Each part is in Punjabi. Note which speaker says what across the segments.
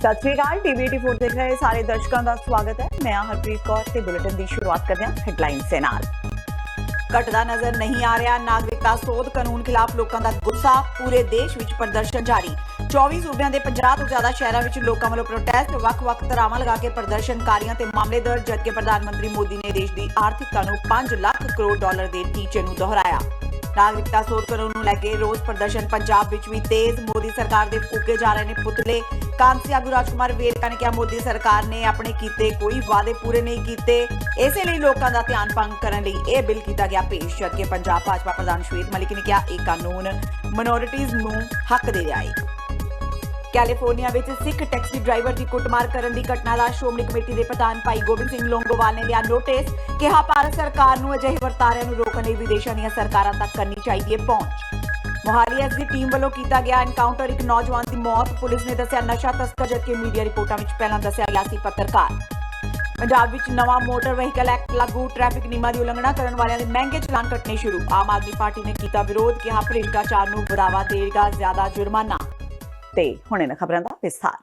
Speaker 1: सत श्री अकाल टीवी 84 देख रहे सारे दर्शकों का स्वागत है। मैं हरप्रीत कौर ते बुलेटिन की शुरुआत करते हैं हेडलाइन से नाल। घटदा नजर नहीं आ रहा नागरिकता सोध कानून खिलाफ लोगों का गुस्सा, पूरे देश विच प्रदर्शन जारी। 24 सूबਿਆਂ ਦੇ 50 ਤੋਂ ਜ਼ਿਆਦਾ ਸ਼ਹਿਰਾਂ ਵਿੱਚ ਲੋਕਾਂ ਵੱਲੋਂ ਪ੍ਰੋਟੈਸਟ, ਵੱਖ-ਵੱਖ ਧਾਰਾਵਾਂ ਲਗਾ ਕੇ ਪ੍ਰਦਰਸ਼ਨਕਾਰੀਆਂ ਤੇ ਮਾਮਲੇ ਦਰਜ, ਜਦਕਿ ਪ੍ਰਧਾਨ ਮੰਤਰੀ ਮੋਦੀ ਨੇ ਦੇਸ਼ ਦੀ ਆਰਥਿਕਤਾ ਨੂੰ 5 ਲੱਖ ਕਰੋੜ ਡਾਲਰ ਦੇ ਟੀਚੇ ਨੂੰ ਦੁਹਰਾਇਆ। नागरिकता सोध कानून ਨੂੰ ਲੈ ਕੇ ਰੋਸ ਪ੍ਰਦਰਸ਼ਨ ਪੰਜਾਬ ਵਿੱਚ ਵੀ ਤੇਜ਼। ਮੋਦੀ ਸਰਕਾਰ ਦੇ ਫੂਕੇ ਜਾ ਰਹੇ ਨੇ ਪੁਤਲੇ। ਕਾਂਗਰਸੀ ਆਗੂ ਰਾਜਕੁਮਾਰ ਵੇਰਕਾ ਨੇ ਕਿਹਾ ਮੋਦੀ ਸਰਕਾਰ ਨੇ ਆਪਣੇ ਕੀਤੇ ਕੋਈ ਵਾਅਦੇ ਪੂਰੇ ਨਹੀਂ ਕੀਤੇ, ਇਸੇ ਲਈ ਲੋਕਾਂ ਦਾ ਧਿਆਨ ਭੰਗ ਕਰਨ ਲਈ ਇਹ ਬਿੱਲ ਕੀਤਾ ਗਿਆ ਪੇਸ਼। ਜਦਕਿ ਪੰਜਾਬ ਭਾਜਪਾ ਪ੍ਰਧਾਨ ਸ਼ਵੇਤ ਮਲਿਕ ਨੇ ਕਿਹਾ ਇਹ ਕਾਨੂੰਨ ਮਾਈਨੋਰਿਟੀਜ਼ ਨੂੰ ਹੱਕ ਦੇ ਰਿਹਾ ਹੈ। ਕੈਲੀਫੋਰਨੀਆ ਵਿੱਚ ਸਿੱਖ ਟੈਕਸੀ ਡਰਾਈਵਰ ਦੀ ਕੁੱਟਮਾਰ ਕਰਨ ਦੀ ਘਟਨਾ ਦਾ ਸ਼੍ਰੋਮਣੀ ਕਮੇਟੀ ਦੇ ਪ੍ਰਧਾਨ ਭਾਈ ਗੋਬਿੰਦ ਸਿੰਘ ਲੋਂਗੋਵਾਲ ਨੇ ਲਿਆ ਨੋਟਿਸ। ਕਿਹਾ ਭਾਰਤ ਸਰਕਾਰ ਨੂੰ ਅਜਿਹੇ ਵਰਤਾਰਿਆਂ ਨੂੰ ਰੋਕਣ ਲਈ ਵਿਦੇਸ਼ਾਂ ਦੀਆਂ ਸਰਕਾਰਾਂ ਤੱਕ ਕਰਨੀ ਚਾਹੀਦੀ ਹੈ ਪਹੁੰਚ। ਮੋਹਾਲੀ ਐਸ ਦੀ ਟੀਮ ਵੱਲੋਂ ਕੀਤਾ ਗਿਆ ਐਨਕਾਊਂਟਰ, ਇੱਕ ਨੌਜਵਾਨ ਦੀ ਮੌਤ। ਪੁਲਿਸ ਨੇ ਦੱਸਿਆ ਨਸ਼ਾ ਤਸਕਰ, ਜਦਕਿ ਮੀਡੀਆ ਰਿਪੋਰਟਾਂ ਵਿੱਚ ਪਹਿਲਾਂ ਦੱਸਿਆ ਗਿਆ ਸੀ ਪੱਤਰਕਾਰ। ਪੰਜਾਬ ਵਿੱਚ ਨਵਾਂ ਮੋਟਰ ਵਹੀਕਲ ਐਕਟ ਲਾਗੂ, ਟ੍ਰੈਫਿਕ ਨਿਯਮਾਂ ਦੀ ਉਲੰਘਣਾ ਕਰਨ ਵਾਲਿਆਂ ਦੇ ਮਹਿੰਗੇ ਚਲਾਨ ਕੱਟਣੇ ਸ਼ੁਰੂ। ਆਮ ਆਦਮੀ ਪਾਰਟੀ ਨੇ ਕੀਤਾ ਵਿਰੋਧ, ਕਿਹਾ ਭ੍ਰਿਸ਼ਟਾਚਾਰ ਨੂੰ ਵਧਾਵਾ ਦੇਵੇਗਾ ਜ਼ਿਆਦਾ ਜੁਰਮਾਨਾ। ਤੇ ਹੁਣ ਇਹਨਾਂ ਖਬਰਾਂ ਦਾ ਵਿਸਥਾਰ।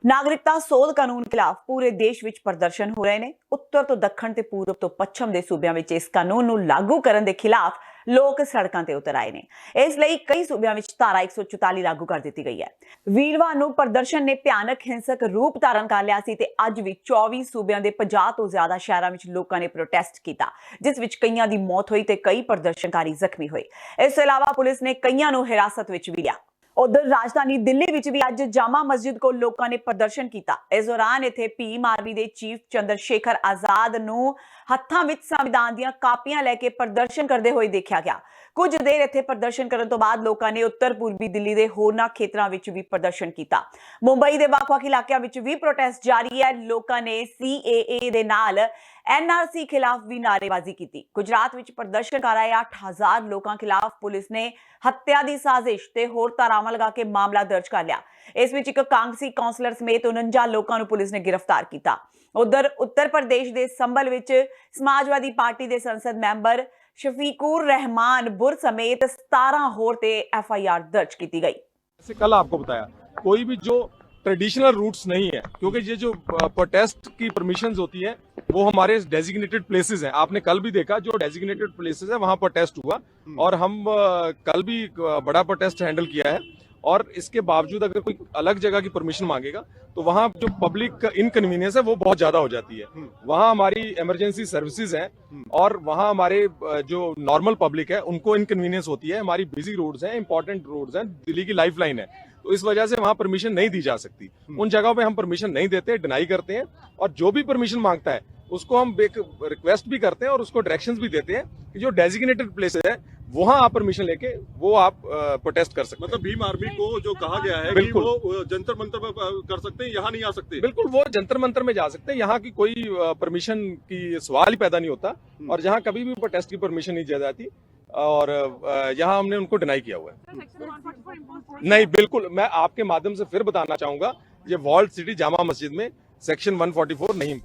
Speaker 1: ਨਾਗਰਿਕਤਾ ਸੋਧ ਕਾਨੂੰਨ ਖਿਲਾਫ ਪੂਰੇ ਦੇਸ਼ ਵਿੱਚ ਪ੍ਰਦਰਸ਼ਨ ਹੋ ਰਹੇ ਨੇ। ਉੱਤਰ ਤੋਂ ਦੱਖਣ ਤੇ ਪੂਰਬ ਤੋਂ ਪੱਛਮ ਦੇ ਸੂਬਿਆਂ ਵਿੱਚ ਇਸ ਕਾਨੂੰਨ ਨੂੰ ਲਾਗੂ ਕਰਨ ਦੇ ਖਿਲਾਫ ਲੋਕ ਸੜਕਾਂ ਤੇ ਉਤਰ ਆਏ ਨੇ। ਇਸ ਲਈ ਕਈ ਸੂਬਿਆਂ ਵਿੱਚ ਧਾਰਾ 144 ਲਾਗੂ ਕਰ ਦਿੱਤੀ ਗਈ ਹੈ। ਵੀਰਵਾਰ ਨੂੰ ਪ੍ਰਦਰਸ਼ਨ ਨੇ ਭਿਆਨਕ ਹਿੰਸਕ ਰੂਪ ਧਾਰਨ ਕਰ ਲਿਆ ਸੀ ਤੇ ਅੱਜ ਵੀ 24 ਸੂਬਿਆਂ ਦੇ 50 ਤੋਂ ਜ਼ਿਆਦਾ ਸ਼ਹਿਰਾਂ ਵਿੱਚ ਲੋਕਾਂ ਨੇ ਪ੍ਰੋਟੈਸਟ ਕੀਤਾ, ਜਿਸ ਵਿੱਚ ਕਈਆਂ ਦੀ ਮੌਤ ਹੋਈ ਤੇ ਕਈ ਪ੍ਰਦਰਸ਼ਨਕਾਰੀ ਜ਼ਖਮੀ ਹੋਏ। ਇਸ ਤੋਂ ਇਲਾਵਾ ਪੁਲਿਸ ਨੇ ਕਈਆਂ ਨੂੰ ਹਿਰਾਸਤ ਵਿੱਚ ਵੀ ਲਿਆ। ਉਧਰ ਰਾਜਧਾਨੀ ਦਿੱਲੀ ਵਿੱਚ ਵੀ ਅੱਜ ਜਾਮਾ ਮਸਜਿਦ ਕੋਲ ਲੋਕਾਂ ਨੇ ਪ੍ਰਦਰਸ਼ਨ ਕੀਤਾ। ਇਸ ਦੌਰਾਨ ਇੱਥੇ ਭੀਮ ਆਰਮੀ ਦੇ ਚੀਫ ਚੰਦਰ ਸ਼ੇਖਰ ਆਜ਼ਾਦ ਨੂੰ ਹੱਥਾਂ ਵਿੱਚ ਸੰਵਿਧਾਨ ਦੀਆਂ ਕਾਪੀਆਂ ਲੈ ਕੇ ਪ੍ਰਦਰਸ਼ਨ ਕਰਦੇ ਹੋਏ ਦੇਖਿਆ ਗਿਆ। ਕੁਝ ਦੇਰ ਇੱਥੇ ਪ੍ਰਦਰਸ਼ਨ ਕਰਨ ਤੋਂ ਬਾਅਦ ਲੋਕਾਂ ਨੇ ਉੱਤਰ ਪੂਰਬੀ ਦਿੱਲੀ ਦੇ ਹੋਰਨਾਂ ਖੇਤਰਾਂ ਵਿੱਚ ਵੀ ਪ੍ਰਦਰਸ਼ਨ ਕੀਤਾ। ਮੁੰਬਈ ਦੇ ਵੱਖ-ਵੱਖ ਇਲਾਕਿਆਂ ਵਿੱਚ ਵੀ ਪ੍ਰੋਟੈਸਟ ਜਾਰੀ ਹੈ। ਲੋਕਾਂ ਨੇ CAA ਦੇ ਨਾਲ NRC ਖਿਲਾਫ ਵੀ ਨਾਅਰੇਬਾਜ਼ੀ ਕੀਤੀ। ਗੁਜਰਾਤ ਵਿੱਚ ਪ੍ਰਦਰਸ਼ਨ ਕਰ ਆਏ 8000 ਲੋਕਾਂ ਖਿਲਾਫ ਪੁਲਿਸ ਨੇ ਹੱਤਿਆ ਦੀ ਸਾਜ਼ਿਸ਼ ਤੇ ਹੋਰ ਧਾਰਾਵਾਂ ਲਗਾ ਕੇ ਮਾਮਲਾ ਦਰਜ ਕਰ ਲਿਆ। ਇਸ ਵਿੱਚ ਇੱਕ ਕਾਂਗਰਸੀ ਕਾਉਂਸਲਰ ਸਮੇਤ 49 ਲੋਕਾਂ ਨੂੰ ਪੁਲਿਸ ਨੇ ਗ੍ਰਿਫਤਾਰ ਕੀਤਾ। ਉਧਰ ਉੱਤਰ ਪ੍ਰਦੇਸ਼ ਦੇ ਸੰਭਲ ਵਿੱਚ ਸਮਾਜਵਾਦੀ ਪਾਰਟੀ ਦੇ ਸੰਸਦ ਮੈਂਬਰ शफीकुर रहमान बुर समेत 17 होर ते FIR दर्ज की गई।
Speaker 2: जैसे कल आपको बताया, कोई भी जो ट्रेडिशनल रूट्स नहीं है, क्योंकि ये जो प्रोटेस्ट की परमिशंस होती है वो हमारे डेजिग्नेटेड प्लेसेस हैं। आपने कल भी देखा जो डेजिग्नेटेड प्लेसेस है वहां प्रोटेस्ट हुआ और हम कल भी बड़ा प्रोटेस्ट हैंडल किया है। और इसके बावजूद अगर कोई अलग जगह की परमिशन मांगेगा तो वहाँ जो पब्लिक इनकन्वीनियंस है वो बहुत ज्यादा हो जाती है। वहाँ हमारी इमरजेंसी सर्विसेज हैं और वहाँ हमारे जो नॉर्मल पब्लिक है उनको इनकन्वीनियंस होती है। हमारी बिजी रोड्स हैं, इंपॉर्टेंट रोड्स हैं, दिल्ली की लाइफलाइन है, तो इस वजह से वहाँ परमिशन नहीं दी जा सकती। उन जगहों पे हम परमिशन नहीं देते, डिनाई करते हैं और जो भी परमिशन मांगता है उसको हम रिक्वेस्ट भी करते हैं और उसको डायरेक्शंस भी देते हैं कि जो डेजिग्नेटेड प्लेस है वहाँ आप परमिशन लेके वो आप प्रोटेस्ट कर सकते हैं।
Speaker 3: मतलब भीम आर्मी को जो कहा गया है कि वो जंतर मंतर में कर सकते हैं, यहाँ नहीं आ सकते।
Speaker 2: बिल्कुल, वो जंतर मंतर में जा सकते हैं, यहाँ की कोई परमिशन की सवाल ही पैदा नहीं होता और यहाँ कभी भी प्रोटेस्ट की परमिशन नहीं दी जाती और यहाँ हमने उनको डिनाई किया हुआ है। नहीं, बिल्कुल, मैं आपके माध्यम से फिर बताना चाहूंगा, ये वॉल्ड सिटी जामा मस्जिद में सेक्शन 144 नहीं।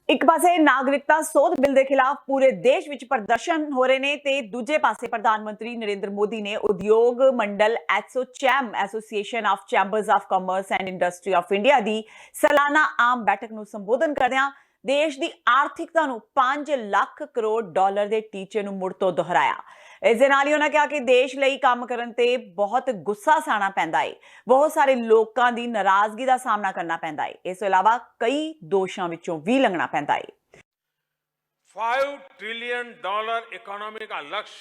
Speaker 1: ਇੱਕ ਪਾਸੇ ਨਾਗਰਿਕਤਾ ਸੋਧ ਬਿੱਲ ਦੇ ਖਿਲਾਫ ਪੂਰੇ ਦੇਸ਼ ਵਿੱਚ ਪ੍ਰਦਰਸ਼ਨ ਹੋ ਰਹੇ ਨੇ ਤੇ ਦੂਜੇ ਪਾਸੇ ਪ੍ਰਧਾਨ ਮੰਤਰੀ ਨਰਿੰਦਰ ਮੋਦੀ ਨੇ ਉਦਯੋਗ ਮੰਡਲ ASSOCHAM association of chambers of commerce and industry of India ਦੀ ਸਾਲਾਨਾ ਆਮ ਬੈਠਕ ਨੂੰ ਸੰਬੋਧਨ ਕਰਦਿਆਂ ਦੇਸ਼ ਦੀ ਆਰਥਿਕਤਾ ਨੂੰ 5 ਲੱਖ ਕਰੋੜ ਡਾਲਰ ਦੇ ਟੀਚੇ ਨੂੰ ਮੁੜ ਤੋਂ ਦੁਹਰਾਇਆ। ਇਸ ਦੇ ਨਾਲ ਹੀ ਉਹਨਾਂ ਕਿਹਾ ਕਿ ਦੇਸ਼ ਲਈ ਕੰਮ ਕਰਨ ਤੇ ਬਹੁਤ ਗੁੱਸਾ ਸਾਣਾ ਪੈਂਦਾ ਹੈ, ਬਹੁਤ ਸਾਰੇ ਲੋਕਾਂ ਦੀ ਨਾਰਾਜ਼ਗੀ ਦਾ ਸਾਹਮਣਾ ਕਰਨਾ ਪੈਂਦਾ ਹੈ। ਇਸ ਤੋਂ ਇਲਾਵਾ ਕਈ ਦੋਸ਼ਾਂ ਵਿੱਚੋਂ ਵੀ ਲੰਘਣਾ ਪੈਂਦਾ ਹੈ।
Speaker 4: $5 ट्रिलियन इकोनॉमी का लक्ष्य,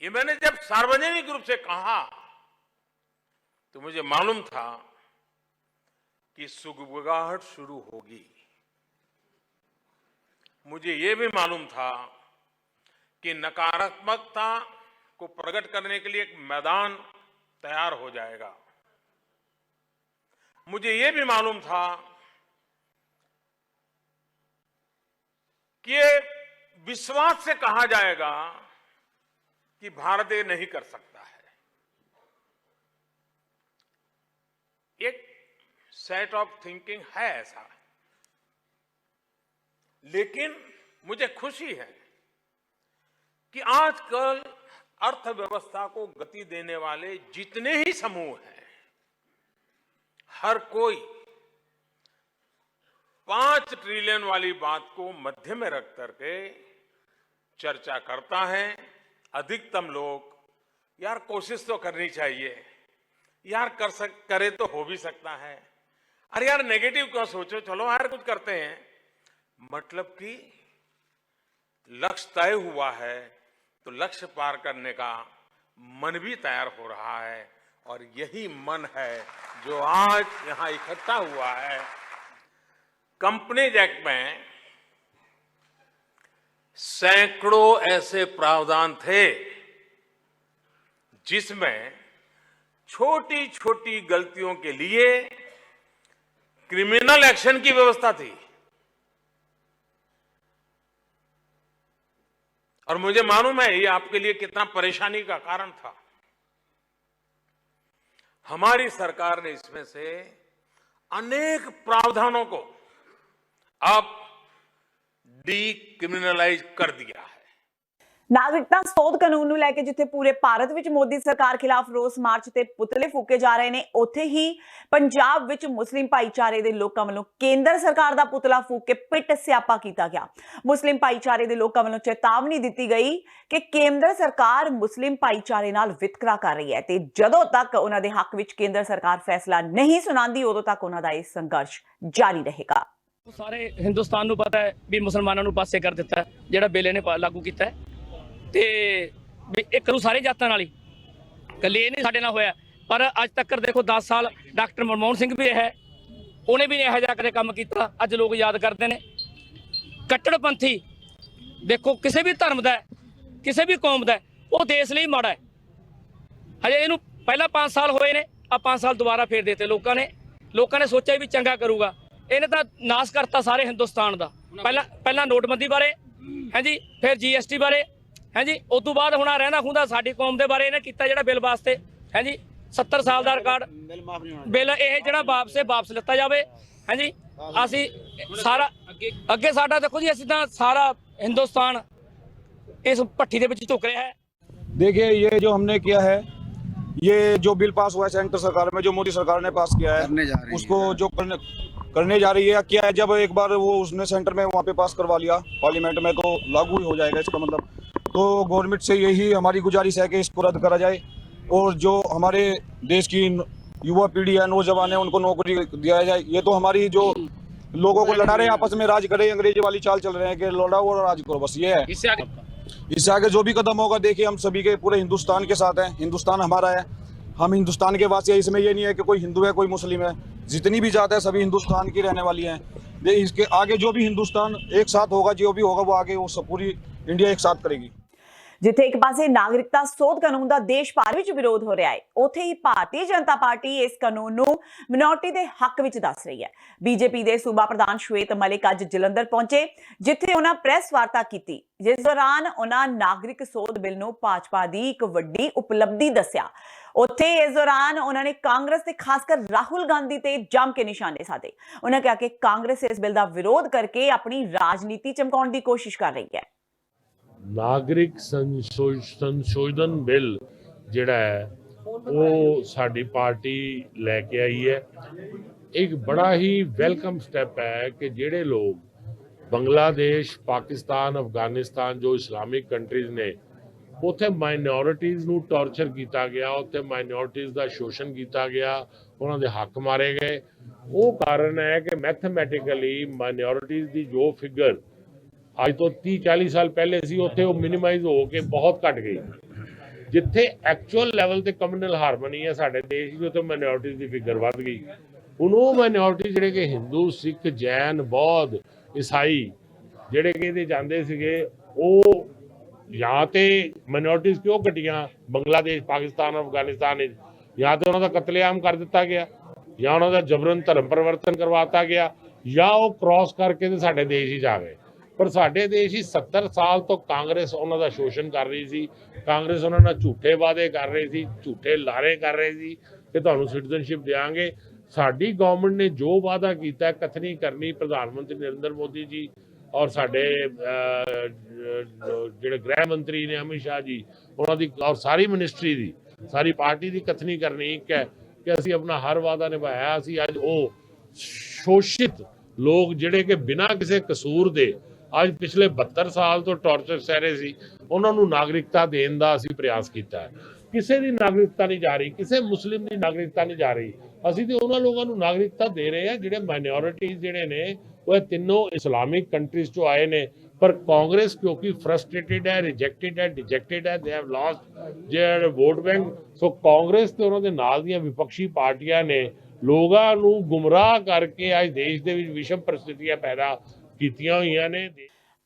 Speaker 4: ये मैंने जब सार्वजनिक रूप से कहा तो मुझे मालूम था कि सुगबुगाहट शुरू होगी। मुझे ये भी मालूम था कि नकारात्मकता को प्रकट करने के लिए एक मैदान तैयार हो जाएगा। मुझे यह भी मालूम था कि ये विश्वास से कहा जाएगा कि भारत ये नहीं कर सकता है। एक सेट ऑफ थिंकिंग है ऐसा, लेकिन मुझे खुशी है कि आजकल अर्थव्यवस्था को गति देने वाले जितने ही समूह हैं, हर कोई 5 ट्रिलियन वाली बात को मध्य में रख करके चर्चा करता है। अधिकतम लोग यार कोशिश तो करनी चाहिए, यार करे तो हो भी सकता है, अरे यार नेगेटिव क्यों सोचो, चलो यार कुछ करते हैं। मतलब कि लक्ष्य तय हुआ है तो लक्ष्य पार करने का मन भी तैयार हो रहा है, और यही मन है जो आज यहां इकट्ठा हुआ है। कंपनीज एक्ट में सैकड़ों ऐसे प्रावधान थे जिसमें छोटी छोटी गलतियों के लिए क्रिमिनल एक्शन की व्यवस्था थी, और मुझे मालूम है ये आपके लिए कितना परेशानी का कारण था। हमारी सरकार ने इसमें से अनेक प्रावधानों को अब डीक्रिमिनलाइज कर दिया है।
Speaker 1: ਨਾਗਰਿਕਤਾ ਸੋਧ ਕਾਨੂੰਨ ਨੂੰ ਲੈ ਕੇ ਜਿੱਥੇ ਪੂਰੇ ਭਾਰਤ ਵਿੱਚ ਮੋਦੀ ਸਰਕਾਰ ਖਿਲਾਫ ਰੋਸ ਮਾਰਚ ਤੇ ਪੁਤਲੇ ਫੂਕੇ ਜਾ ਰਹੇ ਨੇ, ਉੱਥੇ ਹੀ ਪੰਜਾਬ ਵਿੱਚ ਮੁਸਲਿਮ ਭਾਈਚਾਰੇ ਦੇ ਲੋਕਾਂ ਵੱਲੋਂ ਕੇਂਦਰ ਸਰਕਾਰ ਦਾ ਪੁਤਲਾ ਫੂਕ ਕੇ ਪਿੱਟ ਸਿਆਪਾ ਕੀਤਾ ਗਿਆ। ਮੁਸਲਿਮ ਭਾਈਚਾਰੇ ਦੇ ਲੋਕਾਂ ਵੱਲੋਂ ਚੇਤਾਵਨੀ ਦਿੱਤੀ ਗਈ ਕਿ ਕੇਂਦਰ ਸਰਕਾਰ ਮੁਸਲਿਮ ਭਾਈਚਾਰੇ ਨਾਲ ਵਿਤਕਰਾ ਕਰ ਰਹੀ ਹੈ ਤੇ ਜਦੋਂ ਤੱਕ ਉਹਨਾਂ ਦੇ ਹੱਕ ਵਿੱਚ ਕੇਂਦਰ ਸਰਕਾਰ ਫੈਸਲਾ ਨਹੀਂ ਸੁਣਾਉਂਦੀ, ਉਦੋਂ ਤੱਕ ਉਹਨਾਂ ਦਾ ਇਹ ਸੰਘਰਸ਼ ਜਾਰੀ ਰਹੇਗਾ।
Speaker 5: ਸਾਰੇ ਹਿੰਦੁਸਤਾਨ ਨੂੰ ਪਤਾ ਹੈ ਵੀ ਮੁਸਲਮਾਨਾਂ ਨੂੰ ਪਾਸੇ ਕਰ ਦਿੱਤਾ ਜਿਹੜਾ ਬਿੱਲ ਨੇ ਲਾਗੂ ਕੀਤਾ ਹੈ, ਤੇ ਇਹ ਕਰੂ ਸਾਰੇ ਜਾਤਾਂ ਨਾਲ ਹੀ, ਇਕੱਲੇ ਇਹ ਨਹੀਂ ਸਾਡੇ ਨਾਲ ਹੋਇਆ। ਪਰ ਅੱਜ ਤੱਕ ਦੇਖੋ 10 ਸਾਲ ਡਾਕਟਰ ਮਨਮੋਹਨ ਸਿੰਘ ਵੀ ਹੈ, ਉਹਨੇ ਵੀ ਨਹੀਂ ਇਹੋ ਜਿਹਾ ਕਦੇ ਕੰਮ ਕੀਤਾ। ਅੱਜ ਲੋਕ ਯਾਦ ਕਰਦੇ ਨੇ। ਕੱਟੜਪੰਥੀ ਦੇਖੋ ਕਿਸੇ ਵੀ ਧਰਮ ਦਾ, ਕਿਸੇ ਵੀ ਕੌਮ ਦਾ, ਉਹ ਦੇਸ਼ ਲਈ ਮਾੜਾ ਹੈ। ਹਜੇ ਇਹਨੂੰ ਪਹਿਲਾਂ 5 ਸਾਲ ਹੋਏ ਨੇ, ਆ 5 ਸਾਲ ਦੁਬਾਰਾ ਫੇਰ ਦੇਤੇ ਲੋਕਾਂ ਨੇ ਸੋਚਿਆ ਵੀ ਚੰਗਾ ਕਰੂਗਾ। ਇਹਨੇ ਤਾਂ ਨਾਸ ਕਰਤਾ ਸਾਰੇ ਹਿੰਦੁਸਤਾਨ ਦਾ। ਪਹਿਲਾਂ ਨੋਟਬੰਦੀ ਬਾਰੇ ਹਾਂਜੀ, ਫਿਰ GST ਬਾਰੇ ਹਾਂਜੀ, ਉਸ ਤੋਂ ਬਾਅਦ ਹੁਣ ਰਹਿੰਦਾ ਖੁੰਦਾ ਸਾਡੀ ਕੌਮ ਦੇ ਬਾਰੇ ਇਹਨੇ ਕੀਤਾ ਜਿਹੜਾ ਬਿੱਲ ਵਾਸਤੇ ਹਾਂਜੀ 70 ਸਾਲ ਦਾ ਰਿਕਾਰਡ ਬਿੱਲ, ਇਹ ਜਿਹੜਾ ਵਾਪਸ ਲਿੱਤਾ ਜਾਵੇ ਹਾਂਜੀ। ਅਸੀਂ ਸਾਰਾ ਅੱਗੇ ਸਾਡਾ ਦੇਖੋ ਜੀ, ਅਸੀਂ ਤਾਂ ਸਾਰਾ ਹਿੰਦੁਸਤਾਨ इस भट्टी ਦੇ ਵਿੱਚ ਝੁਕ ਰਿਹਾ है।
Speaker 6: देखिए ये जो हमने किया है, ये जो बिल पास हुआ है सेंटर सरकार में, जो मोदी सरकार ने पास किया है, उसको जो करने जा रही है, क्या है जब एक बार वो उसने सेंटर में वहाँ पे पास करवा लिया पार्लियामेंट में तो लागू ही हो जाएगा इसका मतलब। तो गवर्नमेंट से यही हमारी गुजारिश है कि इसको रद्द करा जाए और जो हमारे देश की युवा पीढ़ी है, नौजवान है, उनको नौकरी दिया जाए। ये तो हमारी जो लोगों को लड़ा रहे हैं, आपस में राज करे, अंग्रेजी वाली चाल चल रहे हैं कि लड़ाओ और राज करो, बस ये है। इससे आगे जो भी कदम होगा देखिए हम सभी के पूरे हिंदुस्तान के साथ हैं। हिंदुस्तान हमारा है, हम हिंदुस्तान के वासी हैं। इसमें ये नहीं है कि कोई हिंदू है कोई मुस्लिम है, जितनी भी जात है सभी हिंदुस्तान की रहने वाली हैं। इसके आगे जो भी हिंदुस्तान एक साथ होगा, जो भी होगा वो आगे वो सब पूरी इंडिया एक साथ करेगी।
Speaker 1: जिथे एक पासे नागरिकता सोध कानून का देश भर विच विरोध हो रहा है, उत्थे ही भारतीय जनता पार्टी इस कानून नूं मिनोरिटी दे हक विच दस रही है। बीजेपी दे सूबा प्रधान श्वेत मलिक अज जलंधर पहुंचे, जिथे उन्हां प्रेस वार्ता की, जिस दौरान उन्हां नागरिक सोध बिल नूं भाजपा दी एक वड्डी उपलब्धि दस्सिया। उत्थे इस दौरान उन्होंने कांग्रेस ते खासकर राहुल गांधी ते जम के निशाने साधे। उन्होंने कहा कि कांग्रेस इस बिल का विरोध करके अपनी राजनीति चमकाउण दी कोशिश कर रही है।
Speaker 7: नागरिक संशोधन बिल जिहड़ा है वो साडी पार्टी लैके आई है। एक बड़ा ही वेलकम स्टैप है कि जिहड़े लोग बांग्लादेश, पाकिस्तान, अफगानिस्तान जो इस्लामिक कंट्रीज ने उत्थे माइनॉरिटीज़ नूं टॉर्चर किया गया, उत्थे माइनॉरिटीज़ का शोषण किया गया, उन्हां दे हक मारे गए। वो कारण है कि मैथमैटिकली माइनॉरिटीज़ की जो फिगर आज तो 30-40 साल पहले सी उत्थे वो मिनिमाइज हो के बहुत घट गई। जिथे एक्चुअल लैवल ते कम्युनल हारमोनी है साडे देश की, उत्थे माइनॉरिटीज़ की फिगर बढ़ गई। हुण वो माइनॉरिटी जिहड़े कि हिंदू, सिख, जैन, बौद्ध, ईसाई जिहड़े कि इहदे जांदे सीगे, वो या तो माइनॉरिटीज़ क्यों घटियां बांग्लादेश, पाकिस्तान, अफगानिस्तान, या तो उन्होंने कतलेआम कर दिता गया, या उन्होंने जबरन धर्म परिवर्तन करवाता गया, या वो क्रॉस करके साडे देश ही जा गए। ਪਰ ਸਾਡੇ ਦੇਸ਼ ਹੀ 70 ਸਾਲ ਤੋਂ ਕਾਂਗਰਸ ਉਹਨਾਂ ਦਾ ਸ਼ੋਸ਼ਣ ਕਰ ਰਹੀ ਸੀ। ਕਾਂਗਰਸ ਉਹਨਾਂ ਨਾਲ ਝੂਠੇ ਵਾਅਦੇ ਕਰ ਰਹੀ ਸੀ, ਝੂਠੇ ਲਾਰੇ ਕਰ ਰਹੇ ਸੀ ਕਿ ਤੁਹਾਨੂੰ ਸਿਟੀਜ਼ਨਸ਼ਿਪ ਦੇਵਾਂਗੇ। ਸਾਡੀ ਗਵਰਨਮੈਂਟ ਨੇ ਜੋ ਵਾਅਦਾ ਕੀਤਾ ਕਥਨੀ ਕਰਨੀ, ਪ੍ਰਧਾਨ ਮੰਤਰੀ ਨਰਿੰਦਰ ਮੋਦੀ ਜੀ ਔਰ ਸਾਡੇ ਜਿਹੜੇ ਗ੍ਰਹਿ ਮੰਤਰੀ ਨੇ ਅਮਿਤ ਸ਼ਾਹ ਜੀ, ਉਹਨਾਂ ਦੀ ਔਰ ਸਾਰੀ ਮਿਨਿਸਟਰੀ ਦੀ, ਸਾਰੀ ਪਾਰਟੀ ਦੀ ਕਥਨੀ ਕਰਨੀ ਇੱਕ ਹੈ ਕਿ ਅਸੀਂ ਆਪਣਾ ਹਰ ਵਾਅਦਾ ਨਿਭਾਇਆ। ਅਸੀਂ ਅੱਜ ਉਹ ਸ਼ੋਸ਼ਿਤ ਲੋਕ ਜਿਹੜੇ ਕਿ ਬਿਨਾਂ ਕਿਸੇ ਕਸੂਰ ਦੇ ਅੱਜ ਪਿਛਲੇ 72 ਸਾਲ ਤੋਂ ਟੌਰਚਰ ਸਹਿ ਰਹੇ ਸੀ, ਉਹਨਾਂ ਨੂੰ ਨਾਗਰਿਕਤਾ ਦੇਣ ਦਾ ਅਸੀਂ ਪ੍ਰਯਾਸ ਕੀਤਾ ਹੈ। ਕਿਸੇ ਦੀ ਨਾਗਰਿਕਤਾ ਨਹੀਂ ਜਾ ਰਹੀ, ਕਿਸੇ ਮੁਸਲਿਮ ਦੀ ਨਾਗਰਿਕਤਾ ਨਹੀਂ ਜਾ ਰਹੀ। ਅਸੀਂ ਤੇ ਉਹਨਾਂ ਲੋਕਾਂ ਨੂੰ ਨਾਗਰਿਕਤਾ ਦੇ ਰਹੇ ਹਾਂ ਜਿਹੜੇ ਮਾਈਨੋਰਿਟੀਜ਼ ਜਿਹੜੇ ਨੇ ਉਹ ਤਿੰਨੋਂ ਇਸਲਾਮਿਕ ਕੰਟਰੀਜ਼ ਤੋਂ ਆਏ ਨੇ। ਪਰ ਕਾਂਗਰਸ ਕਿਉਂਕਿ ਫਰਸਟ੍ਰੇਟਿਡ ਹੈ, ਰਿਜੈਕਟਿਡ ਹੈ, ਡਿਜੈਕਟਿਡ ਹੈ, ਦੇ ਹੈਵ ਲਾਸਟ ਜਿਹੜਾ ਵੋਟ ਬੈਂਕ। ਸੋ ਕਾਂਗਰਸ ਤੇ ਉਹਨਾਂ ਦੇ ਨਾਲ ਦੀਆਂ ਵਿਪਕਸ਼ੀ ਪਾਰਟੀਆਂ ਨੇ ਲੋਕਾਂ ਨੂੰ ਗੁੰਮਰਾਹ ਕਰਕੇ ਅੱਜ ਦੇਸ਼ ਦੇ ਵਿੱਚ ਵਿਸ਼ਮ ਪਰਿਸਥਿਤੀਆਂ ਪੈਦਾ ਕੀਤੀਆਂ ਹੋਈਆਂ ਨੇ।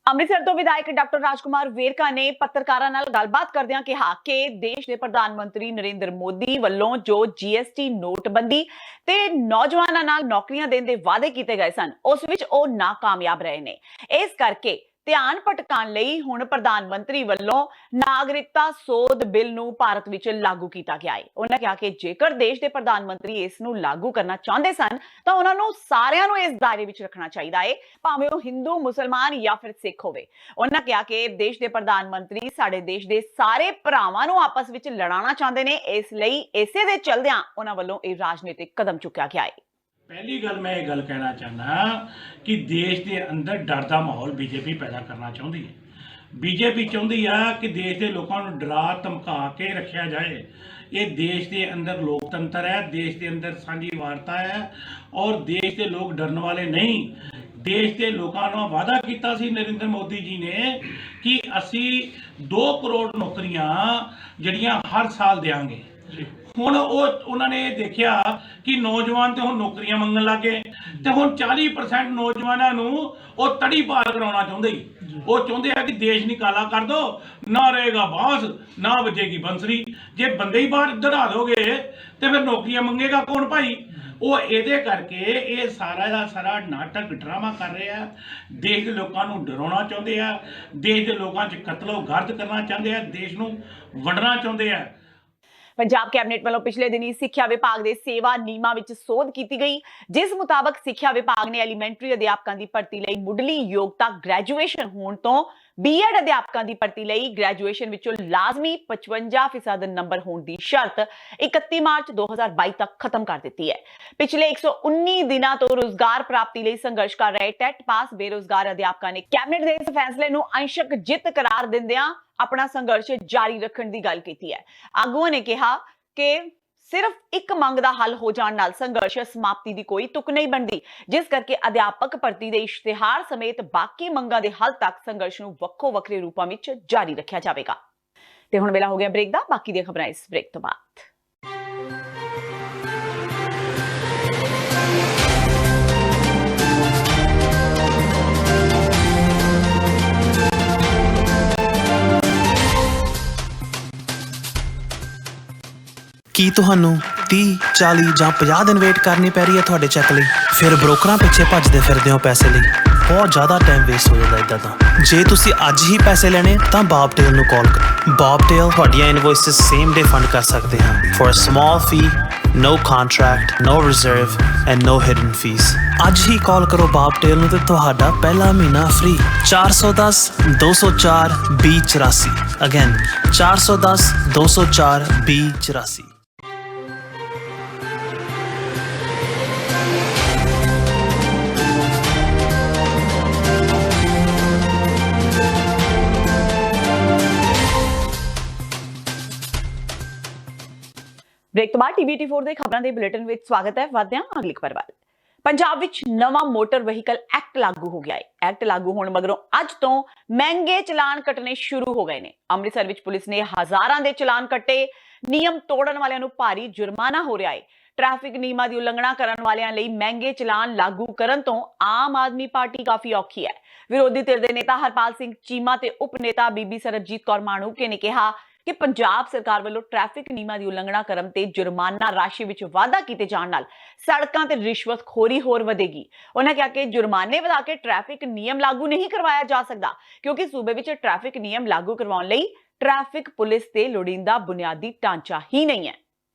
Speaker 1: ਅੰਮ੍ਰਿਤਸਰ ਤੋਂ ਵਿਧਾਇਕ ਡਾਕਟਰ ਰਾਜਕੁਮਾਰ ਵੇਰਕਾ ਨੇ ਪੱਤਰਕਾਰਾਂ ਨਾਲ ਗੱਲਬਾਤ ਕਰਦਿਆਂ ਕਿਹਾ ਕਿ ਦੇਸ਼ ਦੇ ਪ੍ਰਧਾਨ ਮੰਤਰੀ ਨਰਿੰਦਰ ਮੋਦੀ ਵੱਲੋਂ ਜੋ GST ਨੋਟਬੰਦੀ ਤੇ ਨੌਜਵਾਨਾਂ ਨਾਲ ਨੌਕਰੀਆਂ ਦੇਣ ਦੇ ਵਾਅਦੇ ਕੀਤੇ ਗਏ ਸਨ, ਉਸ ਵਿੱਚ ਉਹ ਨਾਕਾਮਯਾਬ ਰਹੇ ਨੇ। ਇਸ ਕਰਕੇ ਧਿਆਨ ਭਟਕਾਉਣ ਲਈ ਹੁਣ ਪ੍ਰਧਾਨ ਮੰਤਰੀ ਵੱਲੋਂ ਨਾਗਰਿਕਤਾ ਸੋਧ ਬਿੱਲ ਨੂੰ ਭਾਰਤ ਵਿੱਚ ਲਾਗੂ ਕੀਤਾ ਗਿਆ ਹੈ। ਉਹਨਾਂ ਕਿਹਾ ਕਿ ਜੇਕਰ ਦੇਸ਼ ਦੇ ਪ੍ਰਧਾਨ ਮੰਤਰੀ ਇਸ ਨੂੰ ਲਾਗੂ ਕਰਨਾ ਚਾਹੁੰਦੇ ਸਨ ਤਾਂ ਉਹਨਾਂ ਨੂੰ ਸਾਰਿਆਂ ਨੂੰ ਇਸ ਦਾਇਰੇ ਵਿੱਚ ਰੱਖਣਾ ਚਾਹੀਦਾ ਹੈ, ਭਾਵੇਂ ਉਹ ਹਿੰਦੂ, ਮੁਸਲਮਾਨ ਜਾਂ ਫਿਰ ਸਿੱਖ ਹੋਵੇ। ਉਹਨਾਂ ਕਿਹਾ ਕਿ ਦੇਸ਼ ਦੇ ਪ੍ਰਧਾਨ ਮੰਤਰੀ ਸਾਡੇ ਦੇਸ਼ ਦੇ ਸਾਰੇ ਭਰਾਵਾਂ ਨੂੰ ਆਪਸ ਵਿੱਚ ਲੜਾਉਣਾ ਚਾਹੁੰਦੇ ਨੇ, ਇਸ ਲਈ ਇਸੇ ਦੇ ਚਲਦਿਆਂ ਉਹਨਾਂ ਵੱਲੋਂ ਇਹ ਰਾਜਨੀਤਿਕ ਕਦਮ ਚੁੱਕਿਆ ਗਿਆ ਹੈ।
Speaker 8: पहली गल मैं ये गल कहना चाहना कि देश के अंदर डर का माहौल बीजेपी पैदा करना चाहती है। बीजेपी चाहती है कि देश के लोगों को डरा धमका के रखा जाए। ये देश के अंदर लोकतंत्र है, देश के अंदर साझी वार्ता है और देश के लोग डरने वाले नहीं। देश के लोगों ने वादा किया सी नरेंद्र मोदी जी ने कि असी 2 करोड़ नौकरियां जड़ियां हर साल देंगे। ਹੁਣ ਉਹਨਾਂ ਨੇ ਦੇਖਿਆ ਕਿ ਨੌਜਵਾਨ ਤੇ ਹੁਣ ਨੌਕਰੀਆਂ ਮੰਗਣ ਲੱਗੇ ਤੇ ਹੁਣ 40% ਨੌਜਵਾਨਾਂ ਨੂੰ ਉਹ ਤੜੀ ਪਾਰ ਕਰਾਉਣਾ ਚਾਹੁੰਦੇ ਹੀ। ਉਹ ਚਾਹੁੰਦੇ ਆ ਕਿ ਦੇਸ਼ ਨਿਕਾਲਾ ਕਰ ਦੋ, ਨਾ ਰਹੇਗਾ ਬਾਂਸ ਨਾ ਵੱਜੇਗੀ ਬੰਸਰੀ। ਜੇ ਬੰਦੇ ਹੀ ਬਾਹਰ ਦੜਾ ਦੋਗੇ ਤੇ ਫਿਰ ਨੌਕਰੀਆਂ ਮੰਗੇਗਾ ਕੌਣ ਭਾਈ? ਉਹ ਇਹਦੇ ਕਰਕੇ ਇਹ ਸਾਰਾ ਦਾ ਸਾਰਾ ਨਾਟਕ ਡਰਾਮਾ ਕਰ ਰਹੇ ਆ। ਦੇਸ਼ ਦੇ ਲੋਕਾਂ ਨੂੰ ਡਰਾਉਣਾ ਚਾਹੁੰਦੇ ਆ, ਦੇਸ਼ ਦੇ ਲੋਕਾਂ 'ਚ ਕਤਲੋ ਗਰਦ ਕਰਨਾ ਚਾਹੁੰਦੇ ਆ, ਦੇਸ਼ ਨੂੰ ਵੰਡਣਾ ਚਾਹੁੰਦੇ ਆ।
Speaker 1: ਪੰਜਾਬ ਕੈਬਨਿਟ ਵੱਲੋਂ ਪਿਛਲੇ ਦਿਨੀ ਸਿੱਖਿਆ ਵਿਭਾਗ ਦੇ ਸੇਵਾ ਨਿਯਮਾਂ ਵਿੱਚ ਸੋਧ ਕੀਤੀ ਗਈ, ਜਿਸ ਮੁਤਾਬਕ ਸਿੱਖਿਆ ਵਿਭਾਗ ਨੇ ਐਲੀਮੈਂਟਰੀ ਅਧਿਆਪਕਾਂ ਦੀ ਭਰਤੀ ਲਈ ਮੁੱਢਲੀ ਯੋਗਤਾ ਗ੍ਰੈਜੂਏਸ਼ਨ ਹੋਣ ਤੋਂ B.Ed ਅਧਿਆਪਕਾਂ ਦੀ ਭਰਤੀ ਲਈ ਗ੍ਰੈਜੂਏਸ਼ਨ ਵਿੱਚੋਂ ਲਾਜ਼ਮੀ 55% ਨੰਬਰ ਹੋਣ ਦੀ ਸ਼ਰਤ 31 ਮਾਰਚ 2022 ਤੱਕ ਖਤਮ ਕਰ ਦਿੱਤੀ ਹੈ। ਪਿਛਲੇ 119 ਦਿਨਾਂ ਤੋਂ ਰੋਜ਼ਗਾਰ ਪ੍ਰਾਪਤੀ ਲਈ ਸੰਘਰਸ਼ ਕਰ ਰਹੇ ਟੈਟ ਪਾਸ ਬੇਰੋਜ਼ਗਾਰ ਅਧਿਆਪਕਾਂ ਨੇ ਕੈਬਨਿਟ ਦੇ ਇਸ ਫੈਸਲੇ ਨੂੰ ਅੰਸ਼ਕ ਜਿੱਤ ਕਰਾਰ ਦਿੰਦਿਆਂ ਆਪਣਾ ਸੰਘਰਸ਼ ਜਾਰੀ ਰੱਖਣ ਦੀ ਗੱਲ ਕੀਤੀ ਹੈ। ਆਗੂਆਂ ਨੇ ਕਿਹਾ ਕਿ ਸਿਰਫ ਇੱਕ ਮੰਗ ਦਾ ਹੱਲ ਹੋ ਜਾਣ ਨਾਲ ਸੰਘਰਸ਼ ਸਮਾਪਤੀ ਦੀ ਕੋਈ ਤੁਕ ਨਹੀਂ ਬਣਦੀ, ਜਿਸ ਕਰਕੇ ਅਧਿਆਪਕ ਭਰਤੀ ਦੇ ਇਸ਼ਤਿਹਾਰ ਸਮੇਤ ਬਾਕੀ ਮੰਗਾਂ ਦੇ ਹੱਲ ਤੱਕ ਸੰਘਰਸ਼ ਨੂੰ ਵੱਖੋ ਵੱਖਰੇ ਰੂਪਾਂ ਵਿੱਚ ਜਾਰੀ ਰੱਖਿਆ ਜਾਵੇਗਾ। ਤੇ ਹੁਣ ਵੇਲਾ ਹੋ ਗਿਆ ਬ੍ਰੇਕ ਦਾ, ਬਾਕੀ ਦੀਆਂ ਖਬਰਾਂ ਇਸ ਬ੍ਰੇਕ ਤੋਂ ਬਾਅਦ।
Speaker 9: ਕੀ ਤੁਹਾਨੂੰ 30, 40 ਜਾਂ 50 ਦਿਨ ਵੇਟ ਕਰਨੀ ਪੈ ਰਹੀ ਹੈ ਤੁਹਾਡੇ ਚੈੱਕ ਲਈ? ਫਿਰ ਬ੍ਰੋਕਰਾਂ ਪਿੱਛੇ ਭੱਜਦੇ ਫਿਰਦੇ ਹੋ ਪੈਸੇ ਲਈ। ਬਹੁਤ ਜ਼ਿਆਦਾ ਟਾਈਮ ਵੇਸਟ ਹੋ ਜਾਂਦਾ ਇੱਦਾਂ ਤਾਂ। ਜੇ ਤੁਸੀਂ ਅੱਜ ਹੀ ਪੈਸੇ ਲੈਣੇ ਤਾਂ ਬੌਬਟੇਲ ਨੂੰ ਕਾਲ ਕਰੋ। ਬੌਬਟੇਲ ਤੁਹਾਡੀਆਂ ਇਨਵੌਇਸਸ ਸੇਮ ਡੇ ਫੰਡ ਕਰ ਸਕਦੇ ਹਨ for a small fee, no contract, no reserve and no hidden fees। ਅੱਜ ਹੀ ਕਾਲ ਕਰੋ ਬੌਬਟੇਲ ਨੂੰ ਤੇ ਤੁਹਾਡਾ ਪਹਿਲਾ ਮਹੀਨਾ ਫ੍ਰੀ। 410 204 2084 ਅਗੇਨ 410 204 2084।
Speaker 1: ਬ੍ਰੇਕ ਤੋਂ ਬਾਅਦ TVT4 ਦੇ ਖਬਰਾਂ ਦੇ ਬੁਲੇਟਿਨ ਵਿੱਚ ਸਵਾਗਤ ਹੈ। ਵਧਦੇ ਹਾਂ ਅਗਲੀ ਖਬਰ ਵੱਲ। ਪੰਜਾਬ ਵਿੱਚ ਨਵਾਂ ਮੋਟਰ ਵਹੀਕਲ ਐਕਟ ਲਾਗੂ ਹੋ ਗਿਆ ਹੈ। ਐਕਟ ਲਾਗੂ ਹੋਣ ਮਗਰੋਂ ਅੱਜ ਤੋਂ ਮਹਿੰਗੇ ਚਲਾਨ ਕੱਟਣੇ ਸ਼ੁਰੂ ਹੋ ਗਏ ਨੇ। ਅੰਮ੍ਰਿਤਸਰ ਵਿੱਚ ਪੁਲਿਸ ਨੇ ਹਜ਼ਾਰਾਂ ਦੇ ਚਲਾਨ ਕੱਟੇ। ਨਿਯਮ ਤੋੜਨ ਵਾਲਿਆਂ ਨੂੰ ਭਾਰੀ ਜੁਰਮਾਨਾ ਹੋ ਰਿਹਾ ਹੈ। ਟ੍ਰੈਫਿਕ ਨਿਯਮਾਂ ਦੀ ਉਲੰਘਣਾ ਕਰਨ ਵਾਲਿਆਂ ਲਈ ਮਹਿੰਗੇ ਚਲਾਨ ਲਾਗੂ ਕਰਨ ਤੋਂ ਆਮ ਆਦਮੀ ਪਾਰਟੀ ਕਾਫੀ ਔਖੀ ਹੈ। ਵਿਰੋਧੀ ਧਿਰ ਦੇ ਨੇਤਾ ਹਰਪਾਲ ਸਿੰਘ ਚੀਮਾ ਤੇ ਉਪ ਨੇਤਾ ਬੀਬੀ ਸਰਬਜੀਤ ਕੌਰ ਮਾਣੂਕੇ ਨੇ ਕਿਹਾ ਕਿ ਪੰਜਾਬ ਸਰਕਾਰ ਵੱਲੋਂ ਟ੍ਰੈਫਿਕ ਨਿਯਮਾਂ ਦੀ ਉਲੰਘਣਾ ਕਰਨ ਤੇ ਜੁਰਮਾਨਾ ਰਾਸ਼ੀ ਵਿੱਚ ਵਾਧਾ ਕੀਤੇ ਜਾਣ ਨਾਲ ਸੜਕਾਂ ਤੇ ਰਿਸ਼ਵਤਖੋਰੀ ਹੋਰ ਵਧੇਗੀ। ਉਹਨਾਂ ਕਿਹਾ ਕਿ ਜੁਰਮਾਨੇ ਵਧਾ ਕੇ ਟ੍ਰੈਫਿਕ ਨਿਯਮ ਲਾਗੂ ਨਹੀਂ ਕਰਵਾਇਆ ਜਾ ਸਕਦਾ, ਕਿਉਂਕਿ ਸੂਬੇ ਵਿੱਚ ਟ੍ਰੈਫਿਕ ਨਿਯਮ ਲਾਗੂ ਕਰਵਾਉਣ ਲਈ ਟ੍ਰੈਫਿਕ ਪੁਲਿਸ ਤੇ ਲੋੜੀਂਦਾ ਬੁਨਿਆਦੀ ਢਾਂਚਾ ਹੀ ਨਹੀਂ ਹੈ।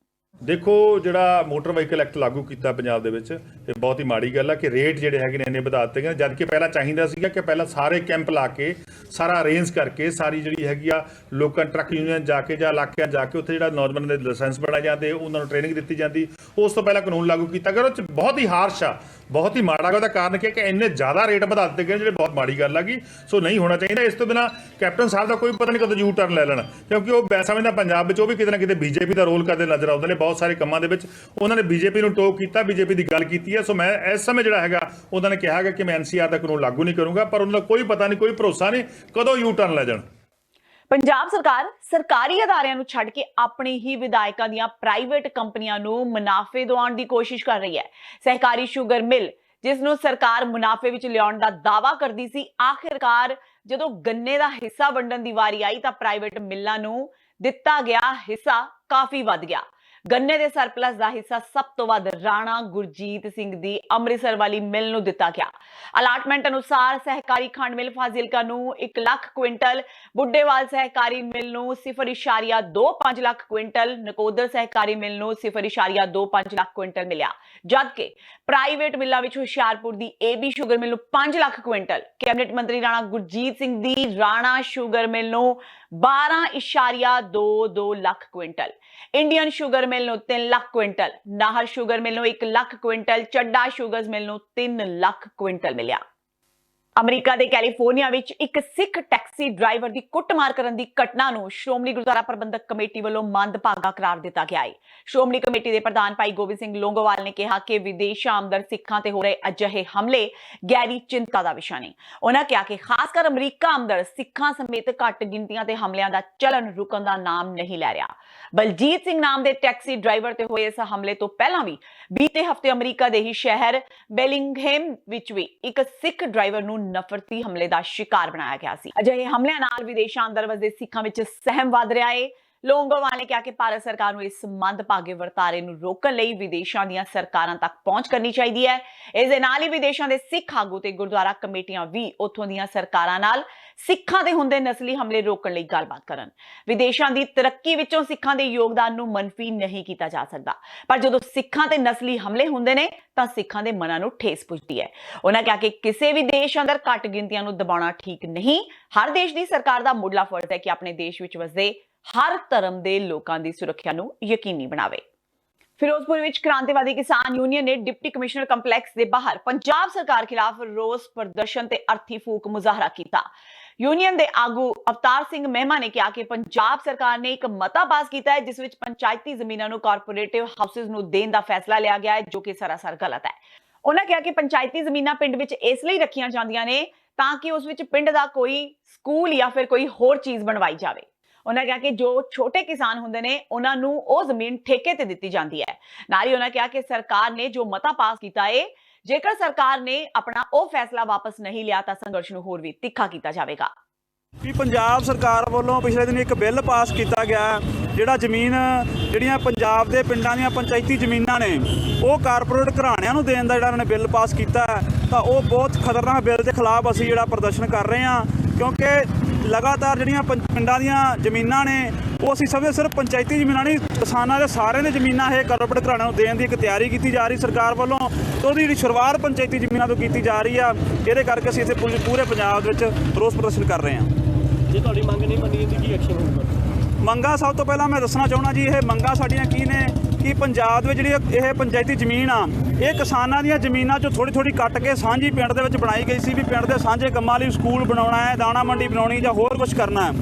Speaker 10: ਦੇਖੋ, ਜਿਹੜਾ ਮੋਟਰ ਵਹੀਕਲ ਐਕਟ ਲਾਗੂ ਕੀਤਾ ਪੰਜਾਬ ਦੇ ਵਿੱਚ, ਇਹ ਬਹੁਤ ਹੀ ਮਾੜੀ ਗੱਲ ਆ ਕਿ ਰੇਟ ਜਿਹੜੇ ਹੈਗੇ ਨੇ ਇੰਨੇ ਵਧਾ ਦਿੱਤੇ ਗਏ, ਜਦ ਕਿ ਪਹਿਲਾਂ ਚਾਹੀਦਾ ਸੀਗਾ ਕਿ ਪਹਿਲਾਂ ਸਾਰੇ ਕੈਂਪ ਲਾ ਕੇ ਸਾਰਾ ਅਰੇਂਜ ਕਰਕੇ ਸਾਰੀ ਜਿਹੜੀ ਹੈਗੀ ਆ ਲੋਕਾਂ ਟਰੱਕ ਯੂਨੀਅਨ ਜਾ ਕੇ ਜਾਂ ਇਲਾਕਿਆਂ ਜਾ ਕੇ ਉੱਥੇ ਜਿਹੜਾ ਨੌਜਵਾਨਾਂ ਦੇ ਲਾਇਸੈਂਸ ਬਣਾਏ ਜਾਂਦੇ, ਉਹਨਾਂ ਨੂੰ ਟ੍ਰੇਨਿੰਗ ਦਿੱਤੀ ਜਾਂਦੀ, ਉਸ ਤੋਂ ਪਹਿਲਾਂ ਕਾਨੂੰਨ ਲਾਗੂ ਕੀਤਾ ਗਿਆ। ਉਹ 'ਚ ਬਹੁਤ ਹੀ ਹਾਰਸ਼ ਆ, ਬਹੁਤ ਹੀ ਮਾੜਾ ਗਾ। ਉਹਦਾ ਕਾਰਨ ਕੀ ਹੈ ਕਿ ਇੰਨੇ ਜ਼ਿਆਦਾ ਰੇਟ ਵਧਾ ਦਿੱਤੇ ਗਏ ਜਿਹੜੇ ਬਹੁਤ ਮਾੜੀ ਗੱਲ ਹੈਗੀ। ਸੋ ਨਹੀਂ ਹੋਣਾ ਚਾਹੀਦਾ। ਇਸ ਤੋਂ ਬਿਨਾਂ ਕੈਪਟਨ ਸਾਹਿਬ ਦਾ ਕੋਈ ਪਤਾ ਨਹੀਂ ਕਦੋਂ ਯੂ ਟਰਨ ਲੈ ਲੈਣ, ਕਿਉਂਕਿ ਉਹ ਮੈਂ ਸਮਝਦਾ ਪੰਜਾਬ ਵਿੱਚ ਉਹ ਵੀ ਕਿਤੇ ਨਾ ਕਿਤੇ ਬੀਜੇਪੀ ਦਾ ਰੋਲ ਕਰਦੇ ਨਜ਼ਰ ਆਉਂਦੇ ਨੇ। ਬਹੁਤ ਸਾਰੇ ਕੰਮਾਂ ਦੇ ਵਿੱਚ ਉਹਨਾਂ ਨੇ ਬੀਜੇਪੀ ਨੂੰ ਟੋਕ ਕੀਤਾ, ਬੀਜੇਪੀ ਦੀ ਗੱਲ ਕੀਤੀ ਹੈ। ਸੋ ਮੈਂ ਇਸ ਸਮੇਂ ਜਿਹੜਾ ਹੈਗਾ ਉਹਨਾਂ ਨੇ ਕਿਹਾ ਹੈਗਾ ਕਿ ਮੈਂ NCR ਦਾ ਕਾਨੂੰਨ ਲਾਗੂ ਨਹੀਂ ਕਰੂੰਗਾ, ਪਰ ਉਹਨਾਂ ਦਾ ਕੋਈ ਪਤਾ ਨਹੀਂ, ਕੋਈ ਭਰੋਸਾ ਨਹੀਂ ਕਦੋਂ ਯੂ ਟਰਨ ਲੈ ਜਾਣ।
Speaker 1: ਪੰਜਾਬ ਸਰਕਾਰ ਸਰਕਾਰੀ ਅਦਾਰਿਆਂ ਨੂੰ ਛੱਡ ਕੇ ਆਪਣੇ ਹੀ ਵਿਧਾਇਕਾਂ ਦੀਆਂ ਪ੍ਰਾਈਵੇਟ ਕੰਪਨੀਆਂ ਨੂੰ ਮੁਨਾਫੇ ਦਿਵਾਉਣ ਦੀ ਕੋਸ਼ਿਸ਼ ਕਰ ਰਹੀ ਹੈ। ਸਹਿਕਾਰੀ ਸ਼ੂਗਰ ਮਿਲ, ਜਿਸ ਨੂੰ ਸਰਕਾਰ ਮੁਨਾਫੇ ਵਿੱਚ ਲਿਆਉਣ ਦਾ ਦਾਅਵਾ ਕਰਦੀ ਸੀ, ਆਖਿਰਕਾਰ ਜਦੋਂ ਗੰਨੇ ਦਾ ਹਿੱਸਾ ਵੰਡਣ ਦੀ ਵਾਰੀ ਆਈ ਤਾਂ ਪ੍ਰਾਈਵੇਟ ਮਿੱਲਾਂ ਨੂੰ ਦਿੱਤਾ ਗਿਆ ਹਿੱਸਾ ਕਾਫੀ ਵੱਧ ਗਿਆ। ਗੰਨੇ ਦੇ ਸਰਪਲਸ ਦਾ ਹਿੱਸਾ ਸਭ ਤੋਂ ਵੱਧ ਰਾਣਾ ਗੁਰਜੀਤ ਸਿੰਘ ਦੀ ਅੰਮ੍ਰਿਤਸਰ ਵਾਲੀ ਮਿਲ ਨੂੰ ਦਿੱਤਾ ਗਿਆ। ਅਲਾਟਮੈਂਟ ਅਨੁਸਾਰ ਸਹਿਕਾਰੀ ਖੰਡ ਮਿਲ ਫਾਜ਼ਿਲਕਾ ਨੂੰ 1 ਲੱਖ ਕੁਇੰਟਲ, ਬੁੱਢੇਵਾਲ ਸਹਿਕਾਰੀ ਮਿਲ ਨੂੰ 0.25 ਲੱਖ ਕੁਇੰਟਲ, ਨਕੋਦਰ ਸਹਿਕਾਰੀ ਮਿਲ ਨੂੰ 0.25 ਲੱਖ ਕੁਇੰਟਲ ਮਿਲਿਆ, ਜਦਕਿ ਪ੍ਰਾਈਵੇਟ ਮਿੱਲਾਂ ਵਿੱਚ ਹੁਸ਼ਿਆਰਪੁਰ ਦੀ AB ਸ਼ੂਗਰ ਮਿਲ ਨੂੰ 5 ਲੱਖ ਕੁਇੰਟਲ, ਕੈਬਨਿਟ ਮੰਤਰੀ ਰਾਣਾ ਗੁਰਜੀਤ ਸਿੰਘ ਦੀ ਰਾਣਾ ਸ਼ੂਗਰ ਮਿਲ ਨੂੰ 12.22 lakh quintal, Indian sugar mill ਨੂੰ 3 ਲੱਖ ਕੁਇੰਟਲ, ਨਾਹਰ ਸ਼ੂਗਰ ਮਿਲ ਨੂੰ 1 ਲੱਖ ਕੁਇੰਟਲ, ਚੱਡਾ ਸ਼ੂਗਰਜ਼ ਮਿਲ ਨੂੰ 3 ਲੱਖ ਕੁਇੰਟਲ ਮਿਲਿਆ। ਅਮਰੀਕਾ ਦੇ ਕੈਲੀਫੋਰਨੀਆ ਵਿੱਚ ਇੱਕ ਸਿੱਖ ਟੈਕਸੀ ਡਰਾਈਵਰ ਦੀ ਕੁੱਟਮਾਰ ਕਰਨ ਦੀ ਘਟਨਾ ਨੂੰ ਸ਼੍ਰੋਮਣੀ ਗੁਰਦੁਆਰਾ ਪ੍ਰਬੰਧਕ ਕਮੇਟੀ ਵੱਲੋਂ ਮੰਦਭਾਗਾ ਕਰਾਰ ਦਿੱਤਾ ਗਿਆ ਹੈ। ਸ਼੍ਰੋਮਣੀ ਕਮੇਟੀ ਦੇ ਪ੍ਰਧਾਨ ਭਾਈ ਗੋਬਿੰਦ ਸਿੰਘ ਲੋਂਗੋਵਾਲ ਨੇ ਕਿਹਾ ਕਿ ਵਿਦੇਸ਼ਾਂ ਆਮਦ ਸਿੱਖਾਂ ਤੇ ਹੋ ਰਹੇ ਅਜਿਹੇ ਹਮਲੇ ਗਹਿਰੀ ਚਿੰਤਾ ਦਾ ਵਿਸ਼ਾ ਨੇ। ਉਹਨਾਂ ਕਿਹਾ ਕਿ ਖਾਸ ਕਰ ਅਮਰੀਕਾ ਆਮਦ ਸਿੱਖਾਂ ਸਮੇਤ ਘੱਟ ਗਿਣਤੀਆਂ ਤੇ ਹਮਲਿਆਂ ਦਾ ਚਲਨ ਰੁਕਣ ਦਾ ਨਾਮ ਨਹੀਂ ਲੈ ਰਿਹਾ। ਬਲਜੀਤ ਸਿੰਘ ਨਾਮ ਦੇ ਟੈਕਸੀ ਡਰਾਈਵਰ ਤੇ ਹੋਏ ਇਸ ਹਮਲੇ ਤੋਂ ਪਹਿਲਾਂ ਵੀ ਬੀਤੇ ਹਫ਼ਤੇ ਅਮਰੀਕਾ ਦੇ ਹੀ ਸ਼ਹਿਰ ਬੈਲਿੰਗਹੈਮ ਵਿੱਚ ਵੀ ਇੱਕ ਸਿੱਖ ਡਰਾਈਵਰ ਨੂੰ ਨਫ਼ਰਤੀ ਹਮਲੇ ਦਾ ਸ਼ਿਕਾਰ ਬਣਾਇਆ ਗਿਆ ਸੀ। ਅਜਿਹੇ ਹਮਲਿਆਂ ਨਾਲ ਵਿਦੇਸ਼ਾਂ ਅੰਦਰ ਵਸਦੇ ਸਿੱਖਾਂ ਵਿੱਚ ਸਹਿਮ ਵੱਧ ਰਿਹਾ ਹੈ। ਲੋਂਗੋਵਾਲ ਨੇ ਕਿਹਾ ਕਿ ਭਾਰਤ ਸਰਕਾਰ ਨੂੰ ਇਸ ਮੰਦਭਾਗੇ ਵਰਤਾਰੇ ਨੂੰ ਰੋਕਣ ਲਈ ਵਿਦੇਸ਼ਾਂ ਦੀਆਂ ਸਰਕਾਰਾਂ ਤੱਕ ਪਹੁੰਚ ਕਰਨੀ ਚਾਹੀਦੀ ਹੈ। ਇਸ ਦੇ ਨਾਲ ਹੀ ਵਿਦੇਸ਼ਾਂ ਦੇ ਸਿੱਖ ਆਗੂ ਤੇ ਗੁਰਦੁਆਰਾ ਕਮੇਟੀਆਂ ਵੀ ਉੱਥੋਂ ਦੀਆਂ ਸਰਕਾਰਾਂ ਨਾਲ ਸਿੱਖਾਂ ਦੇ ਹੁੰਦੇ ਨਸਲੀ ਹਮਲੇ ਰੋਕਣ ਲਈ ਗੱਲਬਾਤ ਕਰਨ। ਵਿਦੇਸ਼ਾਂ ਦੀ ਤਰੱਕੀ ਵਿੱਚੋਂ ਸਿੱਖਾਂ ਦੇ ਯੋਗਦਾਨ ਨੂੰ ਮਨਫੀ ਨਹੀਂ ਕੀਤਾ ਜਾ ਸਕਦਾ, ਪਰ ਜਦੋਂ ਸਿੱਖਾਂ ਤੇ ਨਸਲੀ ਹਮਲੇ ਹੁੰਦੇ ਨੇ ਤਾਂ ਸਿੱਖਾਂ ਦੇ ਮਨਾਂ ਨੂੰ ਠੇਸ ਪਹੁੰਚਦੀ ਹੈ। ਉਹਨਾਂ ਕਿਹਾ ਕਿ ਕਿਸੇ ਵੀ ਦੇਸ਼ ਅੰਦਰ ਘੱਟ ਗਿਣਤੀਆਂ ਨੂੰ ਦਬਾਉਣਾ ਠੀਕ ਨਹੀਂ। ਹਰ ਦੇਸ਼ ਦੀ ਸਰਕਾਰ ਦਾ ਮੁੱਢਲਾ ਫਰਜ਼ ਹੈ ਕਿ ਆਪਣੇ ਦੇਸ਼ ਵਿੱਚ ਵਸਦੇ ਹਰ ਧਰਮ ਦੇ ਲੋਕਾਂ ਦੀ ਸੁਰੱਖਿਆ ਨੂੰ ਯਕੀਨੀ ਬਣਾਵੇ। ਫਿਰੋਜ਼ਪੁਰ ਵਿੱਚ ਕ੍ਰਾਂਤੀਵਾਦੀ ਕਿਸਾਨ ਯੂਨੀਅਨ ਨੇ ਡਿਪਟੀ ਕਮਿਸ਼ਨਰ ਕੰਪਲੈਕਸ ਦੇ ਬਾਹਰ ਪੰਜਾਬ ਸਰਕਾਰ ਖਿਲਾਫ ਰੋਸ ਪ੍ਰਦਰਸ਼ਨ ਤੇ ਅਰਥੀ ਫੂਕ ਮੁਜ਼ਾਹਰਾ ਕੀਤਾ। ਯੂਨੀਅਨ ਦੇ ਆਗੂ ਅਵਤਾਰ ਸਿੰਘ ਮਹਿਮਾ ਨੇ ਕਿਹਾ ਕਿ ਪੰਜਾਬ ਸਰਕਾਰ ਨੇ ਇੱਕ ਮਤਾ ਪਾਸ ਕੀਤਾ ਹੈ ਜਿਸ ਵਿੱਚ ਪੰਚਾਇਤੀ ਜ਼ਮੀਨਾਂ ਨੂੰ ਕਾਰਪੋਰੇਟਿਵ ਹਾਊਸਿਸ ਨੂੰ ਦੇਣ ਦਾ ਫੈਸਲਾ ਲਿਆ ਗਿਆ ਹੈ, ਜੋ ਕਿ ਸਰਾਸਰ ਗਲਤ ਹੈ। ਉਹਨਾਂ ਕਿਹਾ ਕਿ ਪੰਚਾਇਤੀ ਜ਼ਮੀਨਾਂ ਪਿੰਡ ਵਿੱਚ ਇਸ ਲਈ ਰੱਖੀਆਂ ਜਾਂਦੀਆਂ ਨੇ ਤਾਂ ਕਿ ਉਸ ਵਿੱਚ ਪਿੰਡ ਦਾ ਕੋਈ ਸਕੂਲ ਜਾਂ ਫਿਰ ਕੋਈ ਹੋਰ ਚੀਜ਼ ਬਣਵਾਈ ਜਾਵੇ। ਉਹਨਾਂ ਕਿਹਾ ਕਿ ਜੋ ਛੋਟੇ ਕਿਸਾਨ ਹੁੰਦੇ ਨੇ ਉਹਨਾਂ ਨੂੰ ਉਹ ਜ਼ਮੀਨ ਠੇਕੇ ਤੇ ਦਿੱਤੀ ਜਾਂਦੀ ਹੈ। ਨਾਲ ਹੀ ਉਹਨਾਂ ਕਿਹਾ ਕਿ ਸਰਕਾਰ ਨੇ ਜੋ ਮਤਾ ਪਾਸ ਕੀਤਾ ਹੈ, ਜੇਕਰ ਸਰਕਾਰ ਨੇ ਆਪਣਾ ਉਹ ਫੈਸਲਾ ਵਾਪਸ ਨਹੀਂ ਲਿਆ ਤਾਂ ਸੰਘਰਸ਼ ਨੂੰ ਹੋਰ ਵੀ ਤਿੱਖਾ ਕੀਤਾ ਜਾਵੇਗਾ।
Speaker 6: ਪੰਜਾਬ ਸਰਕਾਰ ਵੱਲੋਂ ਪਿਛਲੇ ਦਿਨ ਇੱਕ ਬਿੱਲ ਪਾਸ ਕੀਤਾ ਗਿਆ, ਜਿਹੜਾ ਜਿਹੜੀਆਂ ਪੰਜਾਬ ਦੇ ਪਿੰਡਾਂ ਦੀਆਂ ਪੰਚਾਇਤੀ ਜ਼ਮੀਨਾਂ ਨੇ ਉਹ ਕਾਰਪੋਰੇਟ ਘਰਾਣਿਆਂ ਨੂੰ ਦੇਣ ਦਾ ਜਿਹੜਾ ਉਹਨਾਂ ਨੇ ਬਿੱਲ ਪਾਸ ਕੀਤਾ, ਤਾਂ ਉਹ ਬਹੁਤ ਖਤਰਨਾਕ ਬਿੱਲ ਦੇ ਖਿਲਾਫ ਅਸੀਂ ਜਿਹੜਾ ਪ੍ਰਦਰਸ਼ਨ ਕਰ ਰਹੇ ਹਾਂ, ਕਿਉਂਕਿ ਲਗਾਤਾਰ ਜਿਹੜੀਆਂ ਪਿੰਡਾਂ ਦੀਆਂ ਜ਼ਮੀਨਾਂ ਨੇ ਉਹ ਅਸੀਂ ਸਮਝਦੇ ਸਿਰਫ ਪੰਚਾਇਤੀ ਜ਼ਮੀਨਾਂ ਨਹੀਂ, ਕਿਸਾਨਾਂ ਦੇ ਸਾਰਿਆਂ ਦੀਆਂ ਜ਼ਮੀਨਾਂ ਇਹ ਕਾਰਪੋਰੇਟ ਘਰਾਣਿਆਂ ਨੂੰ ਦੇਣ ਦੀ ਇੱਕ ਤਿਆਰੀ ਕੀਤੀ ਜਾ ਰਹੀ ਸਰਕਾਰ ਵੱਲੋਂ, ਤੇ ਉਹਦੀ ਜਿਹੜੀ ਸ਼ੁਰੂਆਤ ਪੰਚਾਇਤੀ ਜ਼ਮੀਨਾਂ ਤੋਂ ਕੀਤੀ ਜਾ ਰਹੀ ਆ। ਇਹਦੇ ਕਰਕੇ ਅਸੀਂ ਇੱਥੇ ਪੂਰੇ ਪੰਜਾਬ ਦੇ ਵਿੱਚ ਰੋਸ ਪ੍ਰਦਰਸ਼ਨ ਕਰ ਰਹੇ ਹਾਂ।
Speaker 11: ਜੇ ਤੁਹਾਡੀ ਮੰਗ ਨਹੀਂ ਮੰਨੀ ਜਾਂਦੀ ਕੀ ਐਕਸ਼ਨ ਹੋਊਗਾ?
Speaker 6: ਮੰਗਾਂ ਸਭ ਤੋਂ ਪਹਿਲਾਂ ਮੈਂ ਦੱਸਣਾ ਚਾਹੁੰਦਾ ਜੀ, ਇਹ ਮੰਗਾਂ ਸਾਡੀਆਂ ਕੀ ਨੇ ਕਿ ਪੰਜਾਬ ਦੇ ਵਿੱਚ ਜਿਹੜੀ ਇਹ ਪੰਚਾਇਤੀ ਜ਼ਮੀਨ ਆ, ਇਹ ਕਿਸਾਨਾਂ ਦੀਆਂ ਜ਼ਮੀਨਾਂ 'ਚੋਂ ਥੋੜ੍ਹੀ ਕੱਟ ਕੇ ਸਾਂਝੀ ਪਿੰਡ ਦੇ ਵਿੱਚ ਬਣਾਈ ਗਈ ਸੀ ਵੀ ਪਿੰਡ ਦੇ ਸਾਂਝੇ ਕੰਮਾਂ ਲਈ ਸਕੂਲ ਬਣਾਉਣਾ ਹੈ, ਦਾਣਾ ਮੰਡੀ ਬਣਾਉਣੀ ਜਾਂ ਹੋਰ ਕੁਝ ਕਰਨਾ ਹੈ।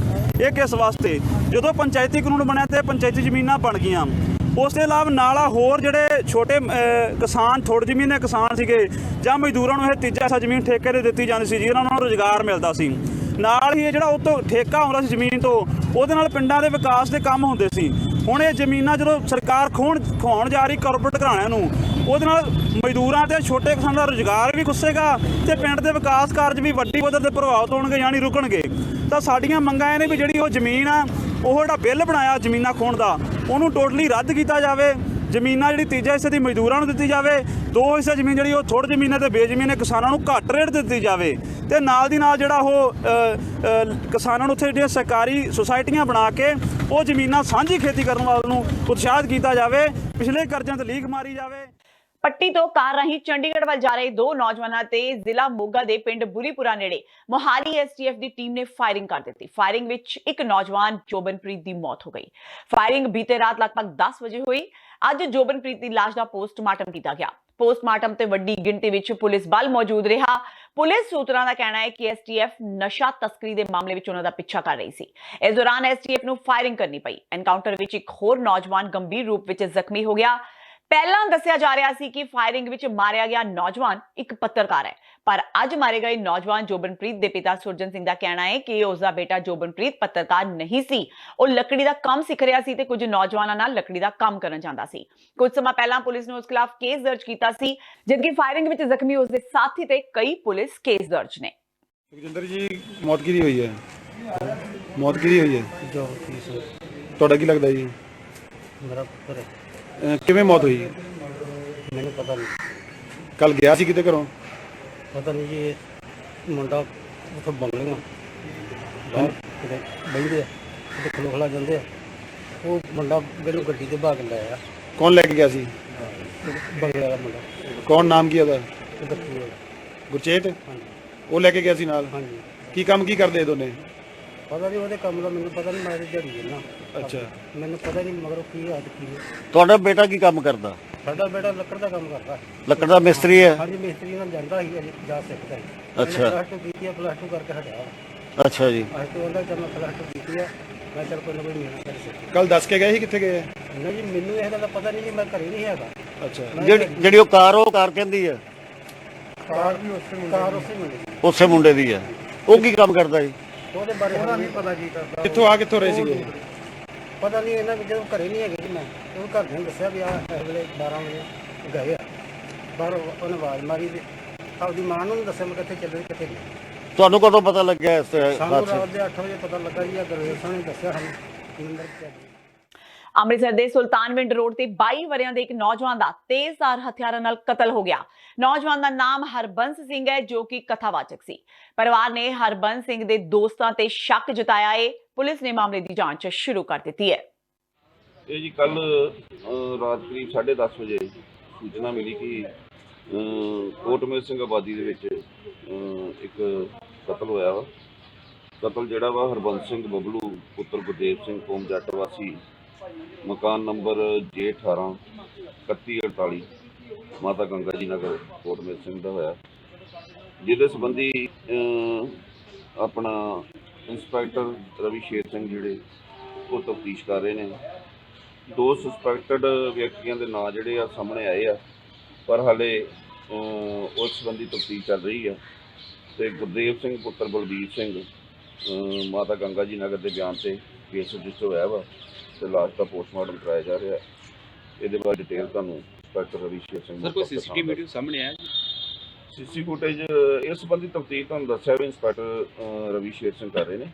Speaker 6: ਇਹ ਕਿਸ ਵਾਸਤੇ? ਜਦੋਂ ਪੰਚਾਇਤੀ ਕਾਨੂੰਨ ਬਣਿਆ ਤੇ ਪੰਚਾਇਤੀ ਜ਼ਮੀਨਾਂ ਬਣ ਗਈਆਂ। ਉਸ ਦੇ ਇਲਾਵਾ ਨਾਲਾ ਹੋਰ ਜਿਹੜੇ ਛੋਟੇ ਕਿਸਾਨ ਥੋੜ੍ਹੀ ਜ਼ਮੀਨ ਦੇ ਕਿਸਾਨ ਸੀਗੇ ਜਾਂ ਮਜ਼ਦੂਰਾਂ ਨੂੰ ਇਹ ਤੀਜਾ ਹਿੱਸਾ ਜ਼ਮੀਨ ਠੇਕੇ 'ਤੇ ਦਿੱਤੀ ਜਾਂਦੀ ਸੀ, ਜਿਹਨਾਂ ਨੂੰ ਰੁਜ਼ਗਾਰ ਮਿਲਦਾ ਸੀ। ਨਾਲ ਹੀ ਇਹ ਜਿਹੜਾ ਉਹ ਤੋਂ ਠੇਕਾ ਆਉਂਦਾ ਸੀ ਜ਼ਮੀਨ ਤੋਂ, ਉਹਦੇ ਨਾਲ ਪਿੰਡਾਂ ਦੇ ਵਿਕਾਸ ਦੇ ਕੰਮ ਹੁੰਦੇ ਸੀ। ਹੁਣ ਇਹ ਜ਼ਮੀਨਾਂ ਜਦੋਂ ਸਰਕਾਰ ਖਵਾਉਣ ਜਾ ਰਹੀ ਕਾਰਪੋਰੇਟ ਘਰਾਣਿਆਂ ਨੂੰ, ਉਹਦੇ ਨਾਲ ਮਜ਼ਦੂਰਾਂ ਤੇ ਛੋਟੇ ਕਿਸਾਨਾਂ ਦਾ ਰੁਜ਼ਗਾਰ ਵੀ ਖੁੱਸੇਗਾ ਤੇ ਪਿੰਡ ਦੇ ਵਿਕਾਸ ਕਾਰਜ ਵੀ ਵੱਡੀ ਪੱਧਰ ਤੇ ਪ੍ਰਭਾਵਿਤ ਹੋਣਗੇ, ਯਾਨੀ ਰੁਕਣਗੇ। ਤਾਂ ਸਾਡੀਆਂ ਮੰਗਾਂ ਇਹ ਨੇ ਵੀ ਜਿਹੜੀ ਉਹ ਜ਼ਮੀਨ ਆ ਉਹ ਜਿਹੜਾ ਬਿੱਲ ਬਣਾਇਆ ਜ਼ਮੀਨਾਂ ਖੋਣ ਦਾ ਉਹਨੂੰ ਟੋਟਲੀ ਰੱਦ ਕੀਤਾ ਜਾਵੇ। ਜ਼ਮੀਨਾਂ ਜਿਹੜੀ ਤੀਜੇ ਹਿੱਸੇ ਦੀ ਮਜ਼ਦੂਰਾਂ ਨੂੰ ਦਿੱਤੀ ਜਾਵੇ, 2 ਹਿੱਸੇ ਜ਼ਮੀਨ ਜਿਹੜੀ ਉਹ ਥੋੜ੍ਹੀ ਜ਼ਮੀਨਾਂ ਤੇ ਬੇਜ਼ਮੀਨ ਕਿਸਾਨਾਂ ਨੂੰ ਘੱਟ ਰੇਟ ਦਿੱਤੀ ਜਾਵੇ ਤੇ ਨਾਲ ਦੀ ਨਾਲ ਜਿਹੜਾ ਉਹ ਕਿਸਾਨਾਂ ਨੂੰ ਉੱਥੇ ਜਿਹੜੀਆਂ ਸਰਕਾਰੀ ਸੁਸਾਇਟੀਆਂ ਬਣਾ ਕੇ ਉਹ ਜ਼ਮੀਨਾਂ ਸਾਂਝੀ ਖੇਤੀ ਕਰਨ ਵੱਲ ਨੂੰ ਉਤਸ਼ਾਹਿਤ ਕੀਤਾ ਜਾਵੇ। ਪਿਛਲੇ ਕਰਜ਼ਿਆਂ ਤੇ ਲੀਕ ਮਾਰੀ ਜਾਵੇ।
Speaker 1: ਪੱਟੀ ਤੋਂ ਕਾਰ ਰਾਹੀਂ ਚੰਡੀਗੜ੍ਹ ਵੱਲ ਜਾ ਰਹੇ 2 ਨੌਜਵਾਨਾਂ ਤੇ ਜ਼ਿਲ੍ਹਾ ਮੋਗਾ ਦੇ ਪਿੰਡ ਬੁਰੀਪੁਰਾ ਨੇੜੇ ਮੋਹਾਲੀ ਐਸਟੀਐਫ ਦੀ ਟੀਮ ਨੇ ਫਾਇਰਿੰਗ ਕਰ ਦਿੱਤੀ। ਫਾਇਰਿੰਗ ਵਿੱਚ ਇੱਕ ਨੌਜਵਾਨ ਜੋਬਨਪ੍ਰੀਤ ਦੀ ਮੌਤ ਹੋ ਗਈ। ਫਾਇਰਿੰਗ ਬੀਤੇ ਰਾਤ ਲਗਭਗ 10 ਵਜੇ ਹੋਈ। ਅੱਜ ਜੋਬਨਪ੍ਰੀਤ ਦੀ ਲਾਸ਼ ਦਾ ਪੋਸਟਮਾਰਟਮ ਕੀਤਾ ਗਿਆ। ਪੋਸਟਮਾਰਟਮ ਤੇ ਵੱਡੀ ਗਿਣਤੀ ਵਿੱਚ ਪੁਲਿਸ ਬਲ ਮੌਜੂਦ ਰਿਹਾ। ਪੁਲਿਸ ਸੂਤਰਾਂ ਦਾ ਕਹਿਣਾ ਹੈ ਕਿ ਐਸਟੀਐਫ ਨਸ਼ਾ ਤਸਕਰੀ ਦੇ ਮਾਮਲੇ ਵਿੱਚ ਉਹਨਾਂ ਦਾ ਪਿੱਛਾ ਕਰ ਰਹੀ ਸੀ। ਇਸ ਦੌਰਾਨ ਐਸਟੀਐਫ ਨੂੰ ਫਾਇਰਿੰਗ ਕਰਨੀ ਪਈ। ਐਨਕਾਊਂਟਰ ਵਿੱਚ ਇੱਕ ਹੋਰ ਨੌਜਵਾਨ ਗੰਭੀਰ ਰੂਪ ਵਿੱਚ ਜ਼ਖਮੀ ਹੋ ਗਿਆ। ਪਹਿਲਾਂ ਦੱਸਿਆ ਜਾ ਰਿਹਾ ਸੀ ਕਿ ਫਾਇਰਿੰਗ ਵਿੱਚ ਮਾਰਿਆ ਗਿਆ ਨੌਜਵਾਨ ਇੱਕ ਪੱਤਰਕਾਰ ਹੈ, ਪਰ ਅੱਜ ਮਾਰੇ ਗਏ ਨੌਜਵਾਨ ਜੋਬਨਪ੍ਰੀਤ ਦੇ ਪਿਤਾ ਸੁਰਜਨ ਸਿੰਘ ਦਾ ਕਹਿਣਾ ਹੈ ਕਿ ਉਸ ਦਾ ਬੇਟਾ ਜੋਬਨਪ੍ਰੀਤ ਪੱਤਰਕਾਰ ਨਹੀਂ ਸੀ। ਉਹ ਲੱਕੜੀ ਦਾ ਕੰਮ ਸਿੱਖ ਰਿਹਾ ਸੀ ਤੇ ਕੁਝ ਨੌਜਵਾਨਾਂ ਨਾਲ ਲੱਕੜੀ ਦਾ ਕੰਮ ਕਰਨ ਜਾਂਦਾ ਸੀ। ਕੁਝ ਸਮਾਂ ਪਹਿਲਾਂ ਪੁਲਿਸ ਨੇ ਉਸ ਖਿਲਾਫ ਕੇਸ ਦਰਜ ਕੀਤਾ ਸੀ, ਜਦਕਿ ਫਾਇਰਿੰਗ ਵਿੱਚ ਜ਼ਖਮੀ ਉਸ ਦੇ ਸਾਥੀ ਤੇ ਕਈ ਪੁਲਿਸ ਕੇਸ ਦਰਜ ਨੇ।
Speaker 6: ਸੁਖਜਿੰਦਰ ਜੀ ਮੌਤ ਕਿਹਦੀ ਹੋਈ ਹੈ? ਮੌਤ ਕਿਹਦੀ ਹੋਈ ਹੈ? ਤੁਹਾਡਾ ਕੀ ਲੱਗਦਾ ਜੀ?
Speaker 11: ਮੇਰਾ ਪੁੱਤਰ ਹੈ।
Speaker 6: ਕਿਵੇਂ ਮੌਤ ਹੋਈ?
Speaker 11: ਮੈਨੂੰ ਪਤਾ ਨਹੀਂ।
Speaker 6: ਕੱਲ ਗਿਆ ਸੀ ਕਿਤੇ ਘਰੋਂ?
Speaker 11: ਪਤਾ ਨਹੀਂ ਜੀ, ਇਹ ਮੁੰਡਾ ਉੱਥੇ ਬੰਗਲੀਆਂ ਬਾਹਰ ਕਿਤੇ ਬੈਠਦੇ ਆ, ਕਿਤੇ ਖਲੋਖਲਾ ਜਾਂਦੇ ਆ। ਉਹ ਮੁੰਡਾ ਮੈਨੂੰ ਗੱਡੀ ਤੇ ਭਾਗ ਲਾਇਆ।
Speaker 6: ਕੌਣ ਲੈ ਕੇ ਗਿਆ ਸੀ?
Speaker 11: ਬੰਗਲੇ ਵਾਲਾ ਮੁੰਡਾ।
Speaker 6: ਕੌਣ ਨਾਮ ਕੀ ਉਹਦਾ?
Speaker 11: ਹਾਂਜੀ
Speaker 6: ਗੁਰਚੇਤ? ਉਹ ਲੈ ਕੇ ਗਿਆ ਸੀ ਨਾਲ?
Speaker 11: ਹਾਂਜੀ।
Speaker 6: ਕੀ ਕੰਮ ਕੀ ਕਰਦੇ ਦੋਨੇ?
Speaker 11: ਪਤਾ ਨਹੀਂ ਉਹਦੇ ਕੰਮ ਦਾ ਮੈਨੂੰ ਪਤਾ ਨਹੀਂ। ਮੈਂ ਦਿਹਾੜੀ ਜਾਂਦਾ।
Speaker 6: ਅੱਛਾ,
Speaker 11: ਮੈਨੂੰ ਪਤਾ ਨਹੀਂ ਮਗਰ ਕੀ ਹੱਦ ਕੀ ਹੈ।
Speaker 12: ਤੁਹਾਡਾ ਬੇਟਾ ਕੀ ਕੰਮ ਕਰਦਾ?
Speaker 11: ਸਾਡਾ ਬੇਟਾ ਲੱਕੜ ਦਾ ਕੰਮ ਕਰਦਾ।
Speaker 12: ਲੱਕੜ ਦਾ ਮਿਸਤਰੀ ਹੈ?
Speaker 11: ਹਾਂਜੀ, ਮਿਸਤਰੀ ਨਾਲ ਜਾਂਦਾ ਸੀ, ਅਜੇ ਜਾ ਸਿੱਖਦਾ ਸੀ।
Speaker 12: ਅੱਛਾ।
Speaker 11: +2 ਕੀਤੀ ਆ, +2 ਕਰਕੇ ਹਟਿਆ।
Speaker 12: ਅੱਛਾ ਜੀ।
Speaker 11: ਅੱਜ ਤੋਂ ਉਹਦਾ ਜਦ ਮੈਂ +2 ਕੀਤੀ ਆ, ਮੈਂ ਚੱਲ ਕੋਈ ਨਾ ਕੋਈ ਮਿਹਨਤ ਕਰ ਸਿੱਖ।
Speaker 6: ਕੱਲ ਦੱਸ ਕੇ ਗਏ ਸੀ ਕਿੱਥੇ ਗਏ?
Speaker 11: ਨਹੀਂ ਜੀ, ਮੈਨੂੰ ਇਹ ਗੱਲ ਦਾ ਪਤਾ ਨਹੀਂ ਜੀ, ਮੈਂ ਘਰੇ ਨਹੀਂ ਹੈਗਾ।
Speaker 6: ਅੱਛਾ।
Speaker 12: ਜਿਹੜੀ ਉਹ ਕਾਰ ਕਹਿੰਦੀ ਹੈ?
Speaker 11: ਕਾਰ ਉਸੇ ਮੁੰਡੇ ਦੀ।
Speaker 12: ਉਸੇ ਮੁੰਡੇ ਦੀ ਹੈ। ਉਹ ਕੀ ਕੰਮ ਕਰਦਾ ਜੀ?
Speaker 11: ਉਹਦੇ ਬਾਰੇ ਨਹੀਂ ਪਤਾ ਕੀ ਕਰਦਾ।
Speaker 6: ਕਿੱਥੋਂ ਰਹੇ ਸੀਗੇ?
Speaker 11: ਪਤਾ ਨਹੀਂ ਇਹਨਾਂ ਵੀ ਜਦੋਂ ਘਰੇ ਨਹੀਂ ਹੈਗੇ ਜੀ। ਮੈਂ ਉਹ ਘਰ ਨੇ ਦੱਸਿਆ ਵੀ ਆਹ ਇਸ ਵੇਲੇ 12 ਵਜੇ ਗਏ ਆ ਬਾਹਰ। ਉਹਨੇ ਆਵਾਜ਼ ਮਾਰੀ ਤੇ ਆਪਦੀ ਮਾਂ ਨੂੰ ਦੱਸਿਆ ਮੈਂ ਕਿੱਥੇ ਚੱਲੇ ਕਿੱਥੇ ਨਹੀਂ।
Speaker 12: ਤੁਹਾਨੂੰ ਕਦੋਂ ਪਤਾ ਲੱਗਿਆ ਇਸ
Speaker 11: ਸਾਨੂੰ ਰਾਤ ਦੇ 8 ਵਜੇ ਪਤਾ ਲੱਗਾ ਜੀ। ਆ ਗੁਰਵੇਲ ਨੇ ਦੱਸਿਆ ਸਾਨੂੰ।
Speaker 1: ਅੰਮ੍ਰਿਤਸਰ ਦੇ ਸੁਲਤਾਨਵਿੰਡ ਰੋਡ ਤੇ 22 ਵਰ੍ਹਿਆਂ ਦੇ ਇੱਕ ਨੌਜਵਾਨ ਦਾ ਤੇਜ਼ਧਾਰ ਹਥਿਆਰਾਂ ਨਾਲ ਕਤਲ ਹੋ ਗਿਆ। ਨੌਜਵਾਨ ਦਾ ਨਾਮ ਹਰਬੰਸ ਸਿੰਘ ਹੈ, ਜੋ ਕਿ ਕਥਾਵਾਚਕ ਸੀ। ਪਰਿਵਾਰ ਨੇ ਹਰਬੰਸ ਸਿੰਘ ਦੇ ਦੋਸਤਾਂ ਤੇ ਸ਼ੱਕ ਜਤਾਇਆ ਹੈ। ਪੁਲਿਸ ਨੇ ਮਾਮਲੇ ਦੀ ਜਾਂਚ ਸ਼ੁਰੂ ਕਰ ਦਿੱਤੀ ਹੈ।
Speaker 13: ਇਹ ਜੀ ਕੱਲ ਰਾਤ ਕਰੀਬ 10:30 ਵਜੇ ਸੂਚਨਾ ਮਿਲੀ ਕਿ ਕੋਟਮੇਲ ਸਿੰਘ ਆਬਾਦੀ ਦੇ ਵਿੱਚ ਇੱਕ ਕਤਲ ਹੋਇਆ ਵਾ। ਕਤਲ ਜਿਹੜਾ ਵਾ ਹਰਬੰਸ ਸਿੰਘ ਬਬਲੂ ਪੁੱਤਰ ਗੁਰਦੇਵ ਸਿੰਘ ਕੌਮ ਜੱਟ ਵਾਸੀ ਮਕਾਨ ਨੰਬਰ J18 3148 ਮਾਤਾ ਗੰਗਾ ਜੀ ਨਗਰ ਕੋਟਮੇਲ ਸਿੰਘ ਦਾ ਹੋਇਆ, ਜਿਹਦੇ ਸੰਬੰਧੀ ਆਪਣਾ ਇੰਸਪੈਕਟਰ ਰਵੀ ਸ਼ੇਰ ਸਿੰਘ ਜਿਹੜੇ ਉਹ ਤਫਤੀਸ਼ ਕਰ ਰਹੇ ਨੇ। 2 ਸਸਪੈਕਟਡ ਵਿਅਕਤੀਆਂ ਦੇ ਨਾਂ ਜਿਹੜੇ ਆ ਸਾਹਮਣੇ ਆਏ ਆ, ਪਰ ਹਾਲੇ ਉਸ ਸੰਬੰਧੀ ਤਫਤੀਸ਼ ਚੱਲ ਰਹੀ ਆ। ਤੇ ਗੁਰਦੇਵ ਸਿੰਘ ਪੁੱਤਰ ਬਲਬੀਰ ਸਿੰਘ ਮਾਤਾ ਗੰਗਾ ਜੀ ਨਗਰ ਦੇ ਬਿਆਨ ਤੇ ਕੇਸ ਰਜਿਸਟਰ ਹੋਇਆ ਵਾ ਤੇ ਲਾਸ਼ ਦਾ ਪੋਸਟਮਾਰਟਮ ਕਰਾਇਆ ਜਾ ਰਿਹਾ। ਇਹਦੇ ਬਾਰੇ ਡਿਟੇਲ ਤੁਹਾਨੂੰ ਇੰਸਪੈਕਟਰ ਰਵੀ ਸ਼ੇਰ ਸਿੰਘ
Speaker 14: ਸਰ ਕੋਈ ਸੀਸੀਟੀਵੀ ਵੀਡੀਓ ਸਾਹਮਣੇ ਆਇਆ?
Speaker 13: ਸੀਸੀ ਫੁਟੇਜ ਇਸ ਸੰਬੰਧੀ ਤਫਤੀਸ਼ ਤੁਹਾਨੂੰ ਦੱਸਿਆ ਵੀ ਇੰਸਪੈਕਟਰ ਰਵੀ ਸ਼ੇਰ ਸਿੰਘ ਕਰ ਰਹੇ ਨੇ,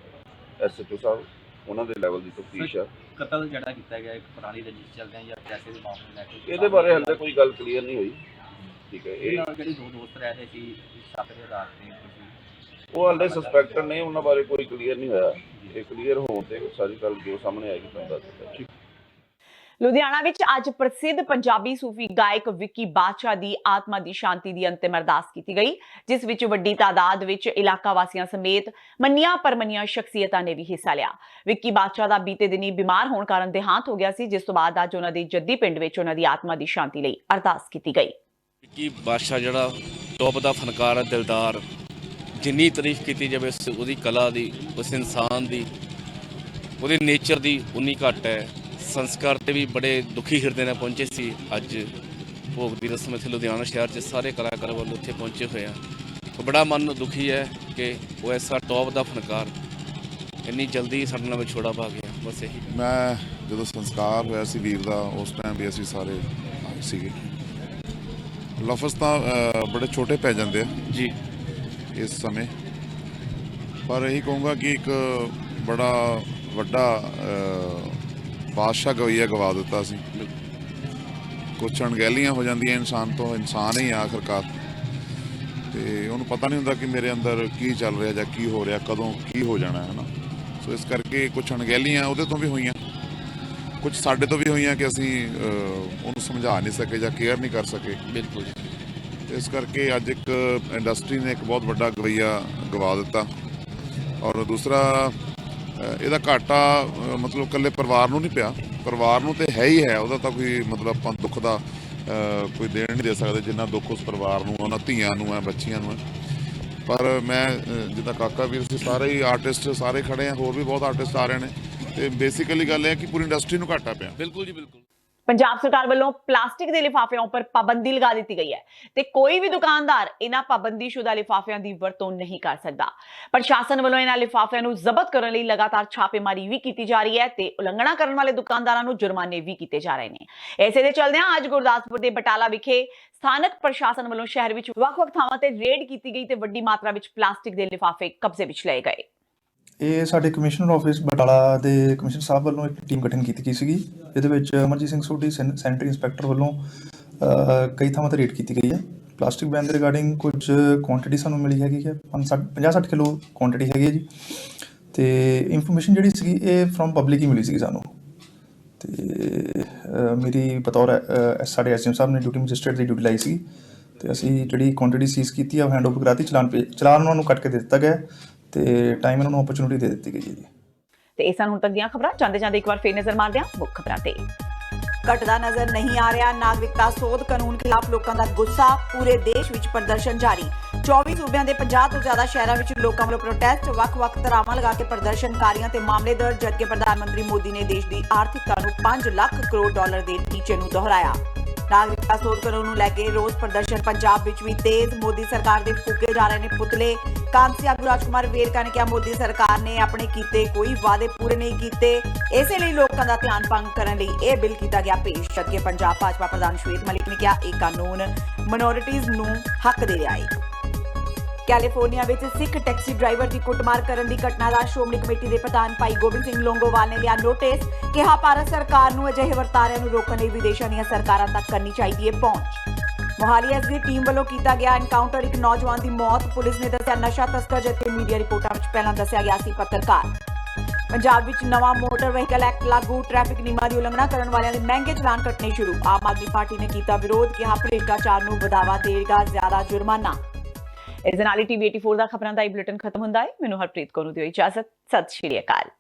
Speaker 13: SHO ਸਾਹਿਬ ਉਹਨਾਂ ਦੇ ਲੈਵਲ ਦੀ ਤਫਤੀਸ਼ ਆ।
Speaker 14: ਕਤਲ ਜਿਹੜਾ ਕੀਤਾ ਗਿਆ ਇੱਕ ਪੁਰਾਣੀ ਰੰਜਿਸ਼ ਚੱਲਦੇ ਆ ਜਾਂ ਪੈਸੇ ਦੇ ਮਾਮਲੇ ਲੈ ਕੇ?
Speaker 13: ਇਹਦੇ ਬਾਰੇ ਹਾਲੇ ਕੋਈ ਗੱਲ ਕਲੀਅਰ ਨਹੀਂ ਹੋਈ। ਠੀਕ ਹੈ, ਇਹ
Speaker 14: ਜਿਹੜੀ 2 ਦੋਸਤ ਰਹੇ ਸੀ ਸ਼ੱਕ ਦੇ ਆਧਾਰ ਤੇ
Speaker 13: ਉਹ ਹਾਲੇ ਸਸਪੈਕਟਡ ਨੇ, ਉਹਨਾਂ ਬਾਰੇ ਕੋਈ ਕਲੀਅਰ ਨਹੀਂ ਹੋਇਆ। ਇਹ ਕਲੀਅਰ ਹੋਣ ਤੇ ਸਾਰੀ ਗੱਲ ਜੋ ਸਾਹਮਣੇ ਆਏਗੀ ਤੁਹਾਨੂੰ ਦੱਸ ਦਿੱਤਾ।
Speaker 1: ਲੁਧਿਆਣਾ ਵਿੱਚ ਅੱਜ ਪ੍ਰਸਿੱਧ ਪੰਜਾਬੀ ਸੂਫੀ ਗਾਇਕ ਵਿੱਕੀ ਬਾਦਸ਼ਾਹ ਦੀ ਆਤਮਾ ਦੀ ਸ਼ਾਂਤੀ ਦੀ ਅੰਤਿਮ ਅਰਦਾਸ ਕੀਤੀ ਗਈ, ਜਿਸ ਵਿੱਚ ਵੱਡੀ ਤਾਦਾਦ ਵਿੱਚ ਇਲਾਕਾ ਵਾਸੀਆਂ ਸਮੇਤ ਮੰਨੀਆਂ ਪਰਮੰਨੀਆਂ ਸ਼ਖਸੀਅਤਾਂ ਨੇ ਵੀ ਹਿੱਸਾ ਲਿਆ। ਵਿੱਕੀ ਬਾਦਸ਼ਾਹ ਦਾ ਬੀਤੇ ਦਿਨੀ ਬਿਮਾਰ ਹੋਣ ਕਾਰਨ ਦੇਹਾਂਤ ਹੋ ਗਿਆ ਸੀ, ਜਿਸ ਤੋਂ ਬਾਅਦ ਅੱਜ ਉਹਨਾਂ ਦੇ ਜੱਦੀ ਪਿੰਡ ਵਿੱਚ ਉਹਨਾਂ ਦੀ ਆਤਮਾ ਦੀ ਸ਼ਾਂਤੀ ਲਈ ਅਰਦਾਸ ਕੀਤੀ ਗਈ।
Speaker 15: ਵਿੱਕੀ ਬਾਦਸ਼ਾਹ ਜਿਹੜਾ ਟੌਪ ਦਾ ਫਨਕਾਰ ਹੈ, ਦਿਲਦਾਰ, ਜਿੰਨੀ ਤਾਰੀਫ ਕੀਤੀ ਜਾਵੇ ਉਹਦੀ ਕਲਾ ਦੀ, ਉਸ ਇਨਸਾਨ ਦੀ, ਉਹਦੇ ਨੇਚਰ ਦੀ ਉਨੀ ਘੱਟ ਹੈ। ਸੰਸਕਾਰ ਤੇ ਵੀ ਬੜੇ ਦੁਖੀ ਹਿਰਦੇ ਨਾਲ ਪਹੁੰਚੇ ਸੀ। ਅੱਜ ਭੋਗ ਦੀ ਰਸਮ ਇੱਥੇ ਲੁਧਿਆਣਾ ਸ਼ਹਿਰ 'ਚ ਸਾਰੇ ਕਲਾਕਾਰ ਵੱਲੋਂ ਉੱਥੇ ਪਹੁੰਚੇ ਹੋਏ ਆ। ਬੜਾ ਮਨ ਦੁਖੀ ਹੈ ਕਿ ਉਹ ਐਸਾ ਟੌਪ ਦਾ ਫਨਕਾਰ ਇੰਨੀ ਜਲਦੀ ਸਾਡੇ ਨਾਲ ਵਿਛੋੜਾ ਪਾ ਗਿਆ। ਬਸ ਇਹੀ।
Speaker 16: ਮੈਂ ਜਦੋਂ ਸੰਸਕਾਰ ਹੋਇਆ ਸੀ ਵੀਰ ਦਾ, ਉਸ ਟਾਈਮ ਵੀ ਅਸੀਂ ਸਾਰੇ ਆਏ ਸੀਗੇ। ਲਫ਼ਜ਼ ਤਾਂ ਬੜੇ ਛੋਟੇ ਪੈ ਜਾਂਦੇ ਆ
Speaker 15: ਜੀ
Speaker 16: ਇਸ ਸਮੇਂ, ਪਰ ਇਹੀ ਕਹੂੰਗਾ ਕਿ ਇੱਕ ਬੜਾ ਵੱਡਾ ਬਾਦਸ਼ਾਹ ਗਵਈਆ ਗਵਾ ਦਿੱਤਾ ਸੀ। ਕੁਛ ਅਣਗਹਿਲੀਆਂ ਹੋ ਜਾਂਦੀਆਂ ਇਨਸਾਨ ਤੋਂ, ਇਨਸਾਨ ਹੀ ਆ ਆਖਰਕਾਰ, ਤੇ ਉਹਨੂੰ ਪਤਾ ਨਹੀਂ ਹੁੰਦਾ ਕਿ ਮੇਰੇ ਅੰਦਰ ਕੀ ਚੱਲ ਰਿਹਾ ਜਾਂ ਕੀ ਹੋ ਰਿਹਾ, ਕਦੋਂ ਕੀ ਹੋ ਜਾਣਾ ਹੈ ਨਾ। ਸੋ ਇਸ ਕਰਕੇ ਕੁਛ ਅਣਗਹਿਲੀਆਂ ਉਹਦੇ ਤੋਂ ਵੀ ਹੋਈਆਂ, ਕੁਝ ਸਾਡੇ ਤੋਂ ਵੀ ਹੋਈਆਂ ਕਿ ਅਸੀਂ ਉਹਨੂੰ ਸਮਝਾ ਨਹੀਂ ਸਕੇ ਜਾਂ ਕੇਅਰ ਨਹੀਂ ਕਰ ਸਕੇ।
Speaker 15: ਬਿਲਕੁਲ।
Speaker 16: ਇਸ ਕਰਕੇ ਅੱਜ ਇੱਕ ਇੰਡਸਟਰੀ ਨੇ ਇੱਕ ਬਹੁਤ ਵੱਡਾ ਗਵਈਆ ਗਵਾ ਦਿੱਤਾ। ਔਰ ਦੂਸਰਾ ਇਹਦਾ ਘਾਟਾ ਮਤਲਬ ਇਕੱਲੇ ਪਰਿਵਾਰ ਨੂੰ ਨਹੀਂ ਪਿਆ, ਪਰਿਵਾਰ ਨੂੰ ਤੇ ਹੈ ਹੀ ਹੈ, ਉਹਦਾ ਤਾਂ ਕੋਈ ਮਤਲਬ ਆਪਾਂ ਦੁੱਖ ਦਾ ਕੋਈ ਦੇਣ ਨਹੀਂ ਦੇ ਸਕਦੇ ਜਿੰਨਾ ਦੁੱਖ ਉਸ ਪਰਿਵਾਰ ਨੂੰ, ਉਹਨਾਂ ਧੀਆਂ ਨੂੰ ਹੈ, ਬੱਚੀਆਂ ਨੂੰ ਹੈ। ਪਰ ਮੈਂ ਜਿੱਦਾਂ ਕਾਕਾ ਵੀਰ ਸੀ, ਸਾਰੇ ਹੀ ਆਰਟਿਸਟ ਸਾਰੇ ਖੜੇ ਆ, ਹੋਰ ਵੀ ਬਹੁਤ ਆਰਟਿਸਟ ਆ ਰਹੇ ਨੇ, ਤੇ ਬੇਸਿਕਲੀ ਗੱਲ ਇਹ ਹੈ ਕਿ ਪੂਰੀ ਇੰਡਸਟਰੀ ਨੂੰ ਘਾਟਾ ਪਿਆ।
Speaker 15: ਬਿਲਕੁਲ ਜੀ, ਬਿਲकुल।
Speaker 1: ਪੰਜਾਬ ਸਰਕਾਰ ਵੱਲੋਂ ਪਲਾਸਟਿਕ ਦੇ ਲਿਫਾਫਿਆਂ ਉੱਪਰ ਪਾਬੰਦੀ ਲਗਾ ਦਿੱਤੀ ਗਈ ਹੈ ਤੇ ਕੋਈ ਵੀ ਦੁਕਾਨਦਾਰ ਇਹਨਾਂ ਪਾਬੰਦੀਸ਼ੁਦਾ ਲਿਫਾਫਿਆਂ ਦੀ ਵਰਤੋਂ ਨਹੀਂ ਕਰ ਸਕਦਾ। ਪ੍ਰਸ਼ਾਸਨ ਵੱਲੋਂ ਇਹਨਾਂ ਲਿਫਾਫਿਆਂ ਨੂੰ ਜ਼ਬਤ ਕਰਨ ਲਈ ਲਗਾਤਾਰ ਛਾਪੇਮਾਰੀ ਵੀ ਕੀਤੀ ਜਾ ਰਹੀ ਹੈ ਤੇ ਉਲੰਘਣਾ ਕਰਨ ਵਾਲੇ ਦੁਕਾਨਦਾਰਾਂ ਨੂੰ ਜੁਰਮਾਨੇ ਵੀ ਕੀਤੇ ਜਾ ਰਹੇ ਨੇ। ਇਸੇ ਦੇ ਚੱਲਦਿਆਂ ਅੱਜ ਗੁਰਦਾਸਪੁਰ ਦੇ ਬਟਾਲਾ ਵਿਖੇ ਸਥਾਨਕ ਪ੍ਰਸ਼ਾਸਨ ਵੱਲੋਂ ਸ਼ਹਿਰ ਵਿੱਚ ਵੱਖ-ਵੱਖ ਥਾਵਾਂ ਤੇ ਰੇਡ ਕੀਤੀ ਗਈ ਤੇ ਵੱਡੀ ਮਾਤਰਾ ਵਿੱਚ ਪਲਾਸਟਿਕ ਦੇ ਲਿਫਾਫੇ ਕਬਜ਼ੇ ਵਿੱਚ ਲਏ ਗਏ।
Speaker 17: ਇਹ ਸਾਡੇ ਕਮਿਸ਼ਨਰ ਆਫਿਸ ਬਟਾਲਾ ਦੇ ਕਮਿਸ਼ਨਰ ਸਾਹਿਬ ਵੱਲੋਂ ਇੱਕ ਟੀਮ ਗਠਨ ਕੀਤੀ ਗਈ ਸੀਗੀ, ਇਹਦੇ ਵਿੱਚ ਅਮਰਜੀਤ ਸਿੰਘ ਸੋਢੀ ਸੈਨੇਟਰੀ ਇੰਸਪੈਕਟਰ ਵੱਲੋਂ ਕਈ ਥਾਵਾਂ 'ਤੇ ਰੇਡ ਕੀਤੀ ਗਈ ਹੈ। ਪਲਾਸਟਿਕ ਬੈਨ ਦੇ ਰਿਗਾਰਡਿੰਗ ਕੁਝ ਕੁਆਂਟਿਟੀ ਸਾਨੂੰ ਮਿਲੀ ਹੈਗੀ ਹੈ, 50-60 ਕਿਲੋ ਕੁਆਂਟਿਟੀ ਹੈਗੀ ਹੈ ਜੀ। ਤੇ ਇਨਫੋਰਮੇਸ਼ਨ ਜਿਹੜੀ ਸੀਗੀ ਇਹ ਫਰੋਮ ਪਬਲਿਕ ਹੀ ਮਿਲੀ ਸੀਗੀ ਸਾਨੂੰ, ਤੇ ਮੇਰੀ ਬਤੌਰ ਸਾਡੇ ਐਸਐਮ ਸਾਹਿਬ ਨੇ ਡਿਊਟੀ ਮੈਜਿਸਟਰੇਟ ਦੀ ਡਿਊਟੀ ਲਾਈ ਸੀ, ਤੇ ਅਸੀਂ ਜਿਹੜੀ ਕੁਆਂਟਿਟੀ ਸੀਜ਼ ਕੀਤੀ ਆ ਉਹ ਹੈਂਡਓਵਰ ਕਰਾਤੀ, ਚਲਾਨ ਉਹਨਾਂ ਨੂੰ ਕੱਟ ਕੇ ਦੇ ਦਿੱਤਾ ਗਿਆ ਤੇ ਟਾਈਮ ਇਹਨਾਂ ਨੂੰ ਓਪਰਚੁਨਿਟੀ ਦੇ ਦਿੱਤੀ ਗਈ ਜੀ।
Speaker 1: ਤੇ ਇਹ ਸਨ ਹੁਣ ਤੱਕ ਦੀਆਂ ਖਬਰਾਂ। ਜਾਂਦੇ ਜਾਂਦੇ ਇੱਕ ਵਾਰ ਫੇਰ ਨਜ਼ਰ ਮਾਰਦੇ ਹਾਂ ਮੁੱਖ ਖਬਰਾਂ ਤੇ। ਘਟਦਾ ਨਜ਼ਰ ਨਹੀਂ ਆ ਰਿਹਾ ਨਾਗਰਿਕਤਾ ਸੋਧ ਕਾਨੂੰਨ ਖਿਲਾਫ ਲੋਕਾਂ ਦਾ ਗੁੱਸਾ, ਪੂਰੇ ਦੇਸ਼ ਵਿੱਚ ਪ੍ਰਦਰਸ਼ਨ ਜਾਰੀ। 24 ਸੂਬਿਆਂ ਦੇ 50 ਤੋਂ ਜ਼ਿਆਦਾ ਸ਼ਹਿਰਾਂ ਵਿੱਚ ਲੋਕਾਂ ਵੱਲੋਂ ਪ੍ਰੋਟੈਸਟ, ਵੱਖ-ਵੱਖ ਧਾਰਾਵਾਂ ਲਗਾ ਕੇ ਪ੍ਰਦਰਸ਼ਨਕਾਰੀਆਂ ਤੇ ਮਾਮਲੇ ਦਰਜ, ਜਦਕਿ ਪ੍ਰਧਾਨ ਮੰਤਰੀ ਮੋਦੀ ਨੇ ਦੇਸ਼ ਦੀ ਆਰਥਿਕਤਾ ਨੂੰ 5 ਲੱਖ ਕਰੋੜ ਡਾਲਰ ਦੇ ਟੀਚੇ ਨੂੰ ਦੁਹਰਾਇਆ। ਨਾਗਰਿਕਤਾ ਸੋਧ ਕਾਨੂੰਨ ਨੂੰ ਲੈ ਕੇ ਰੋਸ ਪ੍ਰਦਰਸ਼ਨ ਪੰਜਾਬ ਵਿੱਚ ਵੀ ਤੇਜ਼। ਮੋਦੀ ਸਰਕਾਰ ਦੇ ਫੂਕੇ ਜਾ ਰਹੇ ਨੇ ਪੁਤਲੇ। ਕਾਂਗਰਸੀ ਆਗੂ ਰਾਜਕੁਮਾਰ ਵੇਰਕਾ ਨੇ ਕਿਹਾ ਮੋਦੀ ਸਰਕਾਰ ਨੇ ਆਪਣੇ ਕੀਤੇ ਕੋਈ ਵਾਅਦੇ ਪੂਰੇ ਨਹੀਂ ਕੀਤੇ, ਇਸੇ ਲਈ ਲੋਕਾਂ ਦਾ ਧਿਆਨ ਭੰਗ ਕਰਨ ਲਈ ਇਹ ਬਿੱਲ ਕੀਤਾ ਗਿਆ ਪੇਸ਼। ਜਦਕਿ ਪੰਜਾਬ ਭਾਜਪਾ ਪ੍ਰਧਾਨ ਸ਼ਵੇਤ ਮਲਿਕ ਨੇ ਕਿਹਾ ਇਹ ਕਾਨੂੰਨ ਮਾਈਨੋਰਿਟੀਜ਼ ਨੂੰ ਹੱਕ ਦੇ ਰਿਹਾ ਹੈ। ਕੈਲੀਫੋਰਨੀਆ ਵਿੱਚ ਸਿੱਖ ਟੈਕਸੀ ਡਰਾਈਵਰ ਦੀ ਕੁੱਟਮਾਰ ਕਰਨ ਦੀ ਘਟਨਾ ਦਾ ਸ਼੍ਰੋਮਣੀ ਕਮੇਟੀ ਦੇ ਪ੍ਰਧਾਨ ਭਾਈ ਗੋਬਿੰਦ ਸਿੰਘ ਲੋਂਗੋਵਾਲ ਨੇ ਲਿਆ ਨੋਟਿਸ। ਕਿਹਾ ਭਾਰਤ ਸਰਕਾਰ ਨੂੰ ਅਜਿਹੇ ਵਰਤਾਰਿਆਂ ਨੂੰ ਰੋਕਣ ਲਈ ਵਿਦੇਸ਼ਾਂ ਦੀਆਂ ਸਰਕਾਰਾਂ ਤੱਕ ਕਰਨੀ ਚਾਹੀਦੀ ਹੈ ਪਹੁੰਚ। ਮੋਹਾਲੀ ਐਸਡੀ ਟੀਮ ਵੱਲੋਂ ਕੀਤਾ ਗਿਆ ਐਨਕਾਊਂਟਰ, ਇੱਕ ਨੌਜਵਾਨ ਦੀ ਮੌਤ। ਪੁਲਿਸ ਨੇ ਦੱਸਿਆ ਨਸ਼ਾ ਤਸਕਰ, ਜਦਕਿ ਮੀਡੀਆ ਰਿਪੋਰਟਾਂ ਵਿੱਚ ਪਹਿਲਾਂ ਦੱਸਿਆ ਗਿਆ ਸੀ ਪੱਤਰਕਾਰ। ਪੰਜਾਬ ਵਿੱਚ ਨਵਾਂ ਮੋਟਰ ਵਹੀਕਲ ਐਕਟ ਲਾਗੂ, ਟ੍ਰੈਫਿਕ ਨਿਯਮਾਂ ਦੀ ਉਲੰਘਣਾ ਕਰਨ ਵਾਲਿਆਂ ਦੇ ਮਹਿੰਗੇ ਚਲਾਨ ਕੱਟਣੇ ਸ਼ੁਰੂ। ਆਮ ਆਦਮੀ ਪਾਰਟੀ ਨੇ ਕੀਤਾ ਵਿਰੋਧ, ਕਿਹਾ ਭ੍ਰਿਸ਼ਟਾਚਾਰ ਨੂੰ ਵਧਾਵਾ ਦੇਗਾ ਜ਼ਿਆਦਾ ਜੁਰਮਾਨਾ। ਇਸ ਦੇ ਨਾਲ ਹੀ TV 84 ਦਾ ਖਬਰਾਂ ਦਾ ਇਹ ਬੁਲੇਟਿਨ ਖਤਮ ਹੁੰਦਾ ਹੈ। ਮੈਨੂੰ ਹਰਪ੍ਰੀਤ ਕੌਰ ਨੂੰ ਦਿਓ ਇਜਾਜ਼ਤ। ਸਤਿ ਸ਼੍ਰੀ ਅਕਾਲ।